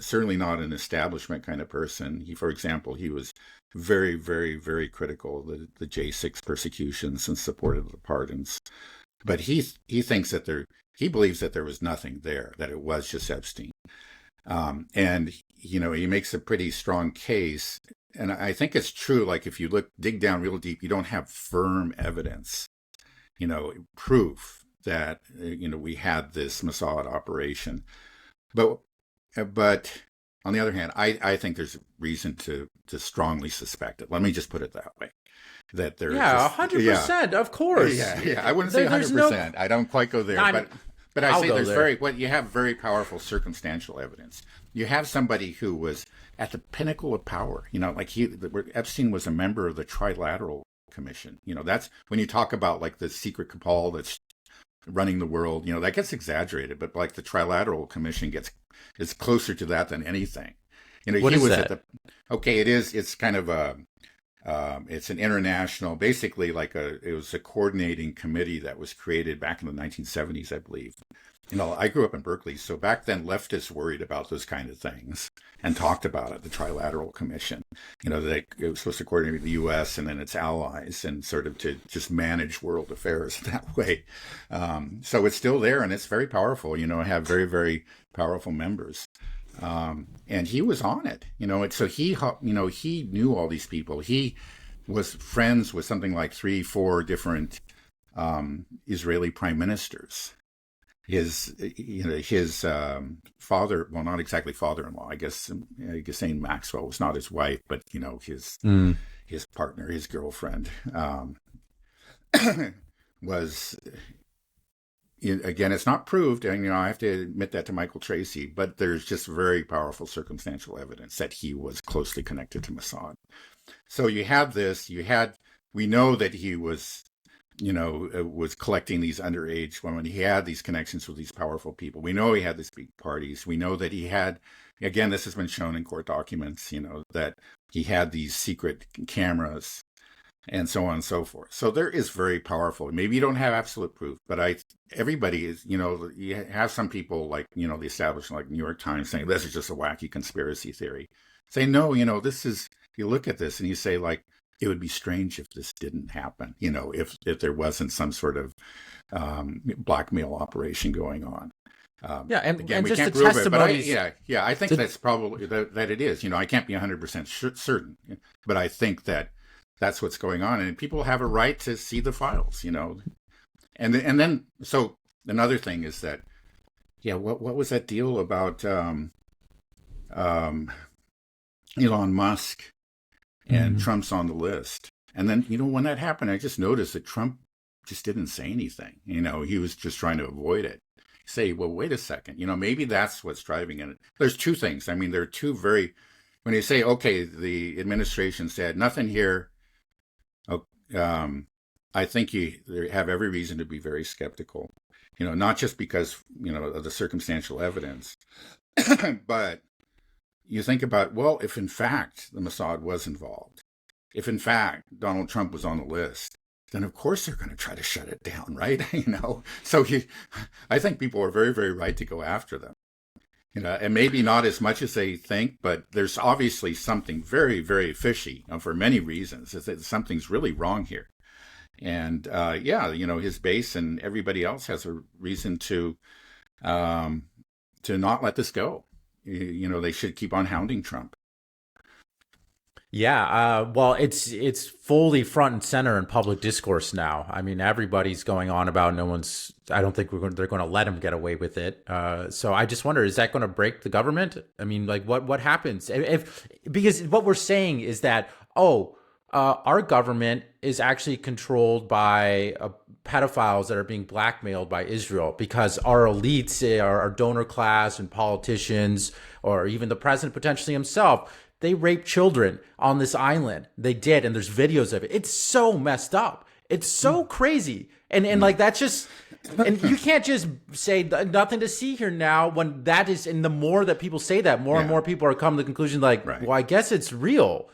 certainly not an establishment kind of person. For example, he was very, very, very critical of the J6 persecutions and supported the pardons. But he thinks that he believes that there was nothing there, that it was just Epstein. And he makes a pretty strong case. And I think it's true. Like, if you dig down real deep, you don't have firm evidence, proof that, we had this Mossad operation. But On the other hand, I think there's reason to strongly suspect it. Let me just put it that way. That there's Yeah, just, yeah, 100%, of course. yeah. I wouldn't say There's no. 100%. I don't quite go there, I'm, but I I'll say go there's there. you have very powerful circumstantial evidence. You have somebody who was at the pinnacle of power. Like Epstein was a member of the Trilateral Commission. That's when you talk about like the secret cabal that's running the world. That gets exaggerated, but like the Trilateral Commission is closer to that than anything. What He is was that? at the okay. It's kind of a it's an international, basically it was a coordinating committee that was created back in the 1970s, I believe. I grew up in Berkeley, so back then leftists worried about those kind of things and talked about it. The Trilateral Commission, that it was supposed to coordinate the U.S. and then its allies, and sort of to just manage world affairs that way. So it's still there, and it's very powerful. Have very, very powerful members. And he was on it, so he knew all these people. He was friends with something like 3, 4 different Israeli prime ministers. His father, well, not exactly father-in-law, I guess saying Maxwell was not his wife, but his partner, his girlfriend, was. Again, it's not proved, and I have to admit that to Michael Tracy, but there's just very powerful circumstantial evidence that he was closely connected to Mossad. So you have this. We know that he was, was collecting these underage women. He had these connections with these powerful people. We know he had these big parties. We know that he had, again, this has been shown in court documents, that he had these secret cameras and so on and so forth. So there is very powerful. Maybe you don't have absolute proof, but everybody is, you have some people like, the establishment like New York Times saying this is just a wacky conspiracy theory. Say, no, you look at this and you say, like, it would be strange if this didn't happen, if there wasn't some sort of blackmail operation going on. Yeah, Again, and we just can't the prove testimonies. it, but I think that's probably that it is. I can't be 100% certain, but I think that's what's going on, and people have a right to see the files, And then so another thing is that, what was that deal about Elon Musk and Trump's on the list? And then when that happened, I just noticed that Trump just didn't say anything. He was just trying to avoid it. Say, well, wait a second. Maybe that's what's driving it. There's two things. I mean, there are two very. When you say, okay, the administration said nothing here. I think you have every reason to be very skeptical, not just because, of the circumstantial evidence, but you think about, well, if in fact the Mossad was involved, if in fact Donald Trump was on the list, then of course they're going to try to shut it down, right? So I think people are very, very right to go after them. And maybe not as much as they think, but there's obviously something very, very fishy for many reasons. Something's really wrong here. And his base and everybody else has a reason to not let this go. They should keep on hounding Trump. Yeah, well, it's fully front and center in public discourse now. I mean, everybody's going on about no one's. I don't think they're going to let him get away with it. So I just wonder, is that going to break the government? I mean, like, what happens because what we're saying is that our government is actually controlled by pedophiles that are being blackmailed by Israel because our elites, our donor class and politicians, or even the president potentially himself, they raped children on this island. They did, and there's videos of it. It's so messed up. It's so crazy. And like, that's just, and you can't just say nothing to see here now when that is, and the more that people say that, more and more people are coming to the conclusion like, Right. well, I guess it's real.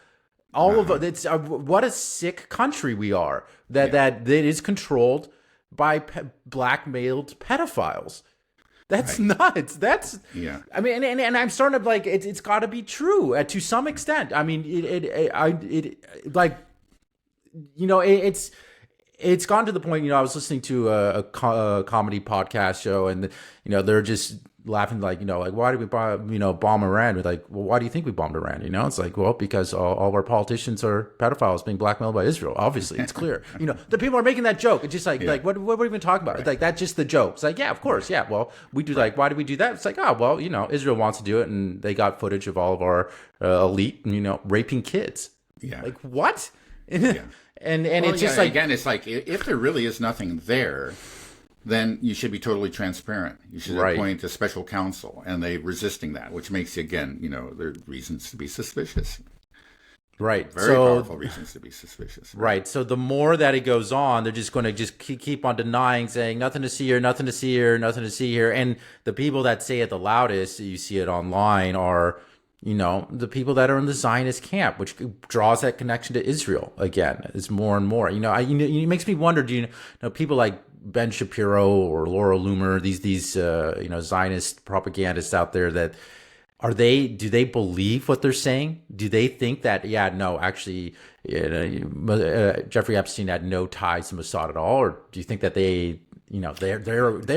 All of it's what a sick country we are that is controlled by blackmailed pedophiles. That's nuts. That's I mean, and I'm starting to like it's got to be true to some extent. I mean, it's gone to the point. I was listening to a comedy podcast show, and they're just laughing like, like, why did we bomb, bomb Iran? We're like, well, why do you think we bombed Iran? It's like, well, because all of our politicians are pedophiles being blackmailed by Israel. Obviously, it's clear. The people are making that joke. It's just like what are we even talking about? It's like, that's just the joke. It's like, yeah, of course, yeah. Well, we do like, why do we do that? It's like, oh, well, Israel wants to do it, and they got footage of all of our elite, raping kids. Yeah. Like, what? Yeah. And it's just like, again, it's like, if there really is nothing there, then you should be totally transparent. You should appoint a special counsel, and they're resisting that, which makes, again, there are reasons to be suspicious. Right. Very powerful reasons to be suspicious. Right. So the more that it goes on, they're just going to just keep on denying, saying nothing to see here, nothing to see here, nothing to see here. And the people that say it the loudest, you see it online, are, the people that are in the Zionist camp, which draws that connection to Israel again. It's more and more. It makes me wonder, do you know people like Ben Shapiro or Laura Loomer, these Zionist propagandists out there, that do they believe what they're saying? Do they think that, actually, Jeffrey Epstein had no ties to Mossad at all? Or do you think that they're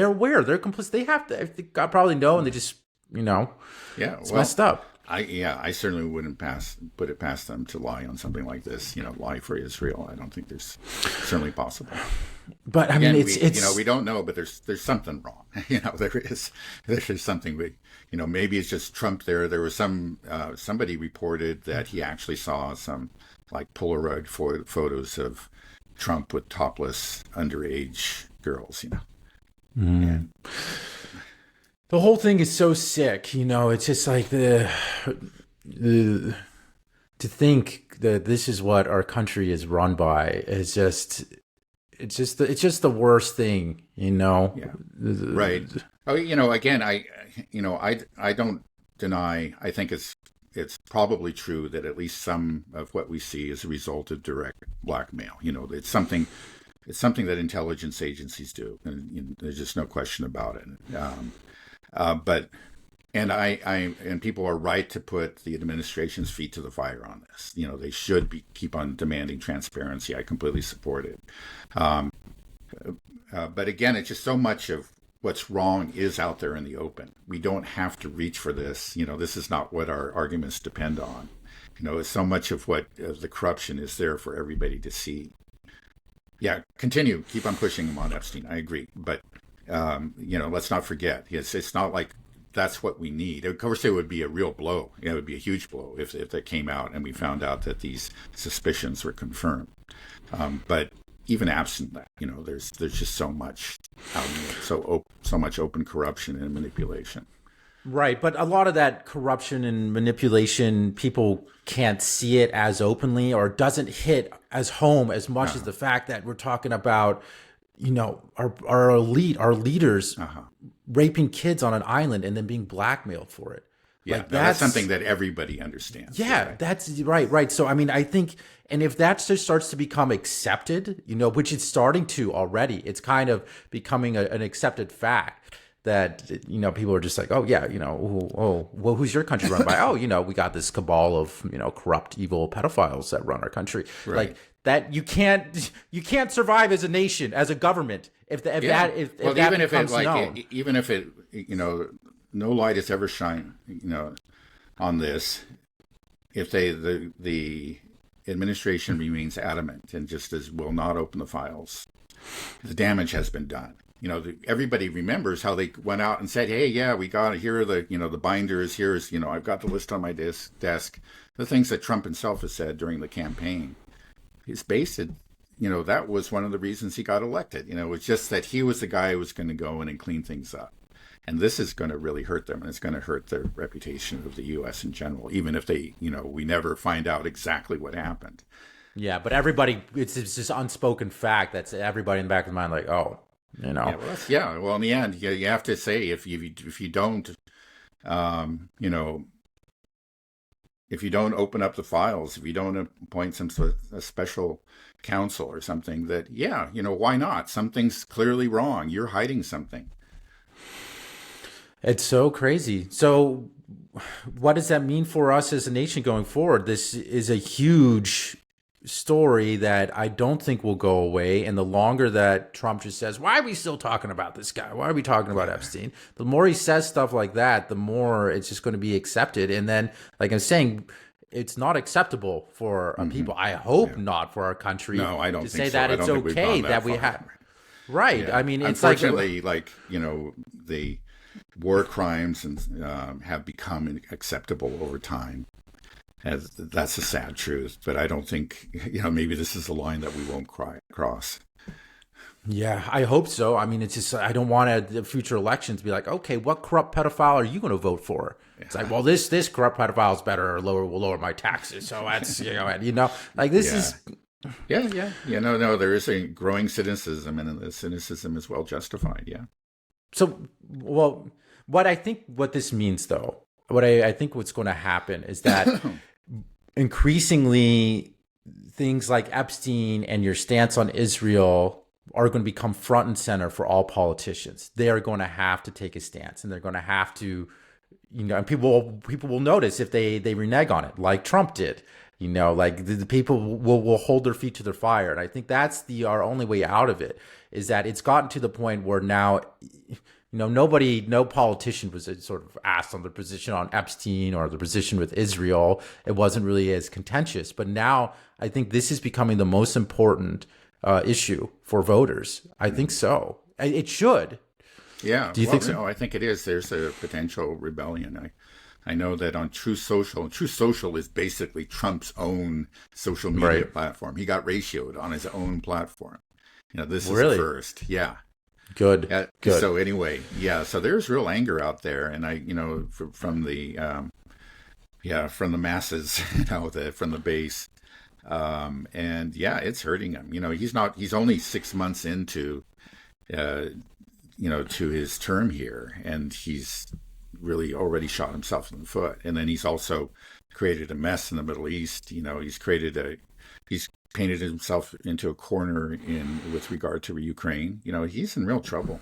aware, they're complicit, they have to, God probably know, and they just, it's messed up. I certainly wouldn't put it past them to lie on something like this. Lie for Israel. I don't think there's certainly possible. But I mean, it's we don't know, but there's something wrong. There's something. Maybe it's just Trump there. There was somebody reported that he actually saw some like Polaroid photos of Trump with topless underage girls. And, the whole thing is so sick, it's just like to think that this is what our country is run by is it's just the worst thing, Yeah. Right. Oh, again, I don't deny, I think it's probably true that at least some of what we see is a result of direct blackmail. It's something that intelligence agencies do, and there's just no question about it. But people are right to put the administration's feet to the fire on this. They should keep on demanding transparency. I completely support it. But again, it's just so much of what's wrong is out there in the open. We don't have to reach for this. This is not what our arguments depend on. So much of what the corruption is there for everybody to see. Yeah, keep on pushing him on Epstein. I agree, but. Let's not forget. It's not like that's what we need. Of course, it would be a real blow. It would be a huge blow if that came out and we found out that these suspicions were confirmed. But even absent that, there's just so much out there, so much open corruption and manipulation. Right, but a lot of that corruption and manipulation, people can't see it as openly, or doesn't hit as home as much as the fact that we're talking about. Our elite, our leaders raping kids on an island and then being blackmailed for it. Yeah, that's something that everybody understands. Yeah, right? That's right. So, I mean, I think, and if that just starts to become accepted, which it's starting to already, it's kind of becoming an accepted fact that, people are just like, oh, yeah, well, who's your country run by? Oh, we got this cabal of, corrupt, evil pedophiles that run our country. Right. Like, that you can't survive as a nation, as a government, if that becomes known. Even if it no light has ever shined on this, if the administration remains adamant and just will not open the files, the damage has been done. Everybody remembers how they went out and said, hey, yeah, we got it. Here are the binders. Here's I've got the list on my desk. The things that Trump himself has said during the campaign. Is based, that was one of the reasons he got elected. It was just that he was the guy who was going to go in and clean things up. And this is going to really hurt them, and it's going to hurt their reputation of the U.S. in general, even if they, we never find out exactly what happened. Yeah, but everybody, it's just unspoken fact. That's everybody in the back of the mind, like, oh, Well, in the end, you have to say if you don't, if you don't open up the files, if you don't appoint some sort of a special counsel or something, that, why not? Something's clearly wrong. You're hiding something. It's so crazy. So what does that mean for us as a nation going forward? This is a huge story that I don't think will go away. And the longer that Trump just says, why are we still talking about this guy? Why are we talking about Epstein? The more he says stuff like that, the more it's just going to be accepted. And then, like I'm saying, it's not acceptable for people. I hope not for our country No, I don't to think say so. that I it's don't think we've okay gone that we far. have. Right. Yeah. I mean, it's Unfortunately, the war crimes and have become acceptable over time. As that's a sad truth, but I don't think maybe this is a line that we won't cross. Yeah, I hope so. I mean, it's just I don't want the future elections to be like, okay, what corrupt pedophile are you going to vote for? It's like, well, this corrupt pedophile is better, or will lower my taxes. So that's like this Yeah. is No, there is a growing cynicism, and the cynicism is well justified. Yeah. so well. What this means though, I think what's going to happen is that increasingly things like Epstein and your stance on Israel are going to become front and center for all politicians. They are going to have to take a stance, and they're going to have to, and people will notice if they renege on it, like Trump did. Like the people will hold their feet to the fire, and I think that's our only way out of it. Is that it's gotten to the point where now, no politician was sort of asked on their position on Epstein or the position with Israel. It wasn't really as contentious, but now I think this is becoming the most important issue for voters. I think so. It should. Yeah. Do you think so? No, I think it is. There's a potential rebellion. I know that on True Social is basically Trump's own social media platform. He got ratioed on his own platform. This is the first. Yeah. Good. Good. So anyway, so there's real anger out there, and from the masses, from the base, and it's hurting him. He's only 6 months into, to his term here, and he's really already shot himself in the foot. And then he's also created a mess in the Middle East. He's painted himself into a corner with regard to Ukraine. He's in real trouble.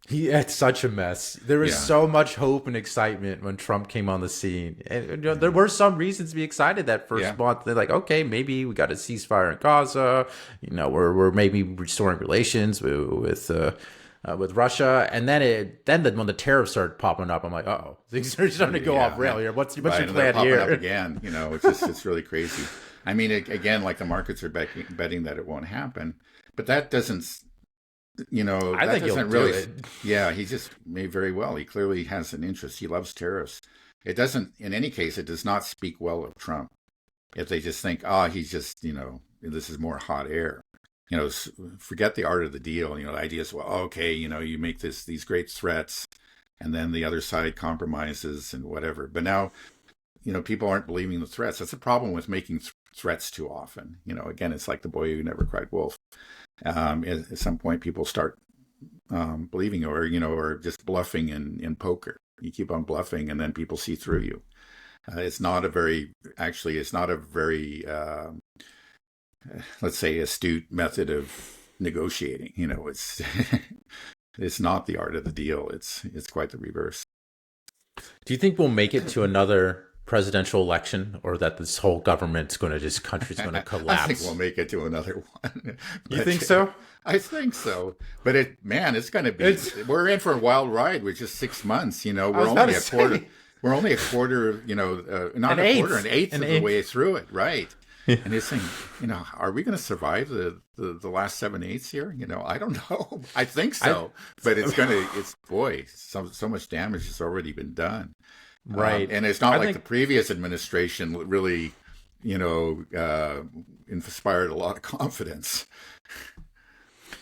It's such a mess. There was so much hope and excitement when Trump came on the scene. And there were some reasons to be excited that first month. They're like, okay, maybe we got a ceasefire in Gaza. We're maybe restoring relations with Russia. And then when the tariffs started popping up, I'm like, oh, things are starting to go off rail here. What's your plan here? Up again, it's really crazy. I mean, again, like the markets are betting that it won't happen, but that doesn't, I think he'll really do it. Yeah, he just may very well. He clearly has an interest. He loves tariffs. It doesn't, in any case, it does not speak well of Trump. If they just think, he's just, this is more hot air. Forget the art of the deal. The idea is, well, okay, you make these great threats, and then the other side compromises and whatever. But now, people aren't believing the threats. That's a problem with making threats too often. Again, it's like the boy who never cried wolf. At some point, people start believing, or just bluffing in poker. You keep on bluffing, and then people see through you. It's not a very, let's say, astute method of negotiating. It's it's not the art of the deal. It's quite the reverse. Do you think we'll make it to another presidential election, or that this whole country's going to collapse? I think we'll make it to another one. You think so? I think so. But it's going to be. We're in for a wild ride with just 6 months. We're only a quarter. We're only a quarter. Not a quarter, an eighth of the way through it, right? And he's saying, are we going to survive the last 7/8 here? I don't know. I think so, but so much damage has already been done. Right. And it's not like the previous administration really, inspired a lot of confidence.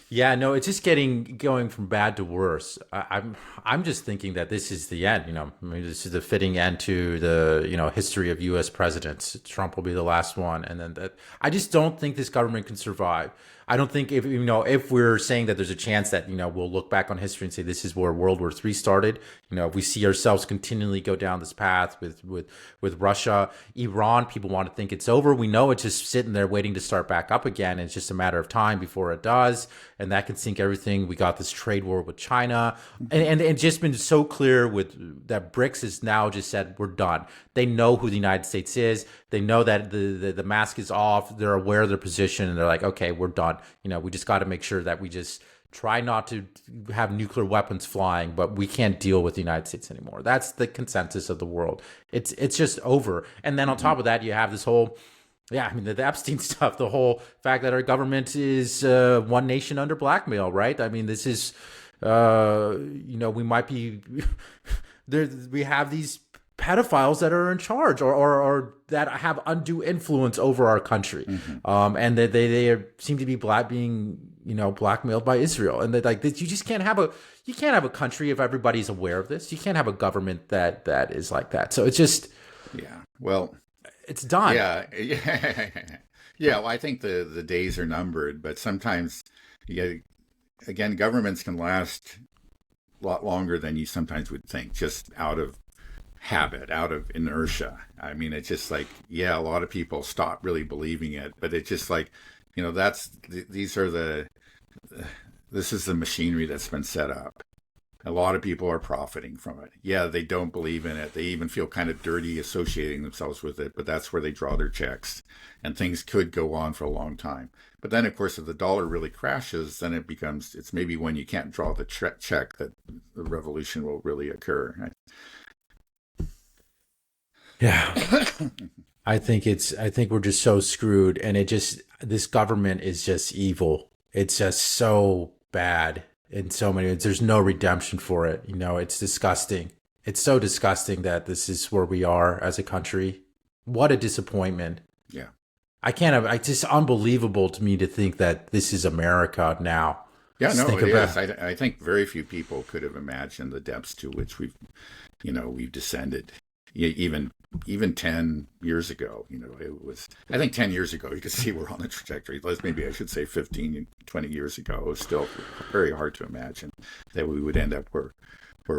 Yeah, no, it's just going from bad to worse. I'm just thinking that this is the end. Maybe this is the fitting end to the history of U.S. presidents. Trump will be the last one, and then I just don't think this government can survive. I don't think if we're saying that there's a chance that we'll look back on history and say this is where World War III started. If we see ourselves continually go down this path with Russia, Iran, people want to think it's over. We know it's just sitting there waiting to start back up again. It's just a matter of time before it does, and that can sink everything. We got this trade war with China, and it's just been so clear with that BRICS has now just said we're done. They know who the United States is. They know that the mask is off. They're aware of their position, and they're like, okay, we're done. We just got to make sure that we just try not to have nuclear weapons flying, but we can't deal with the United States anymore. That's the consensus of the world. It's just over. And then on top of that, you have this whole, the Epstein stuff, the whole fact that our government is one nation under blackmail, right? I mean, this is, we might be, there. We have these pedophiles that are in charge or that have undue influence over our country. And that they seem to be being blackmailed by Israel. And that you just can't have a country if everybody's aware of this. You can't have a government that is like that. So it's just it's done. Well, I think the days are numbered, but sometimes again, governments can last a lot longer than you sometimes would think, just out of habit, out of inertia. I mean, it's just like, a lot of people stop really believing it, but it's just like, this is the machinery that's been set up. A lot of people are profiting from it. Yeah, they don't believe in it. They even feel kind of dirty associating themselves with it, but that's where they draw their checks. And things could go on for a long time. But then, of course, if the dollar really crashes, then it's maybe when you can't draw the check that the revolution will really occur. Right? Yeah. I think we're just so screwed, and this government is just evil. It's just so bad in so many ways. There's no redemption for it. It's disgusting. It's so disgusting that this is where we are as a country. What a disappointment. Yeah. It's just unbelievable to me to think that this is America now. Yeah, no, it is. I think very few people could have imagined the depths to which we've descended. Even 10 years ago, it was, I think 10 years ago, you could see we're on the trajectory. Maybe I should say 15, 20 years ago. It was still very hard to imagine that we would end up where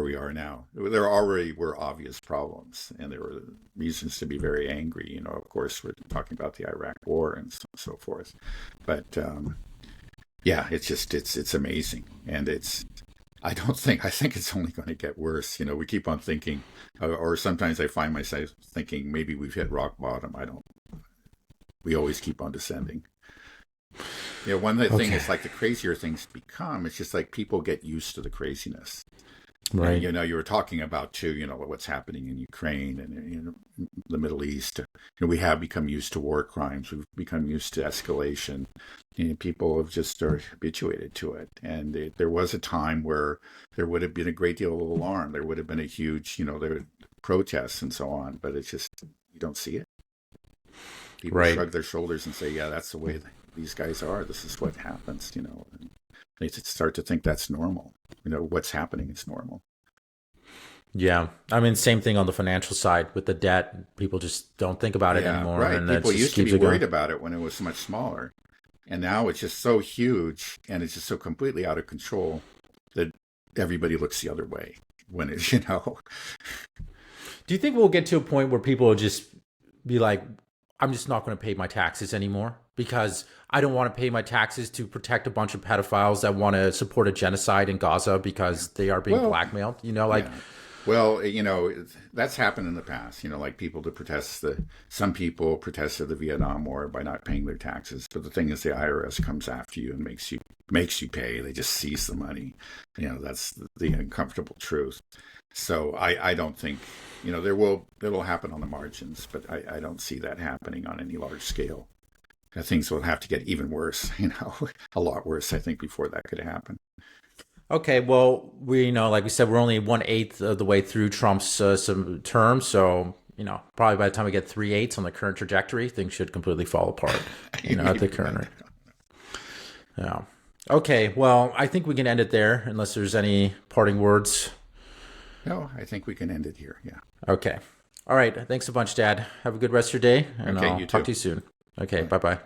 we are now. There already were obvious problems, and there were reasons to be very angry. Of course, we're talking about the Iraq War and so forth. But it's amazing. And I think it's only going to get worse. We keep on thinking, or sometimes I find myself thinking maybe we've hit rock bottom. We always keep on descending. One of the things is like the crazier things become, it's just like people get used to the craziness. Right. And, you were talking about too, what's happening in Ukraine and in the Middle East. We have become used to war crimes. We've become used to escalation. People have just are habituated to it. And there was a time where there would have been a great deal of alarm. There would have been a huge, there were protests and so on. But it's just, you don't see it. People shrug their shoulders and say, yeah, that's the way these guys are. This is what happens, And they start to think that's normal. What's happening is normal. Yeah. I mean, same thing on the financial side with the debt. People just don't think about it anymore. Right. And people used to be worried about it when it was much smaller. And now it's just so huge and it's just so completely out of control that everybody looks the other way when it's, Do you think we'll get to a point where people will just be like, I'm just not going to pay my taxes anymore because I don't want to pay my taxes to protect a bunch of pedophiles that want to support a genocide in Gaza because they are being blackmailed, Yeah. Well, that's happened in the past, like people some people protested the Vietnam War by not paying their taxes. But the thing is, the IRS comes after you and makes you pay. They just seize the money. That's the uncomfortable truth. So I don't think, it'll happen on the margins, but I don't see that happening on any large scale. Things will have to get even worse, a lot worse, I think, before that could happen. Okay, well, like we said, we're only 1/8 of the way through Trump's some term, so probably by the time we get 3/8 on the current trajectory, things should completely fall apart. At the current rate. Yeah. Okay, well, I think we can end it there, unless there's any parting words. No, I think we can end it here. Yeah. Okay. All right. Thanks a bunch, Dad. Have a good rest of your day, and I'll talk to you soon. Okay. Bye-bye.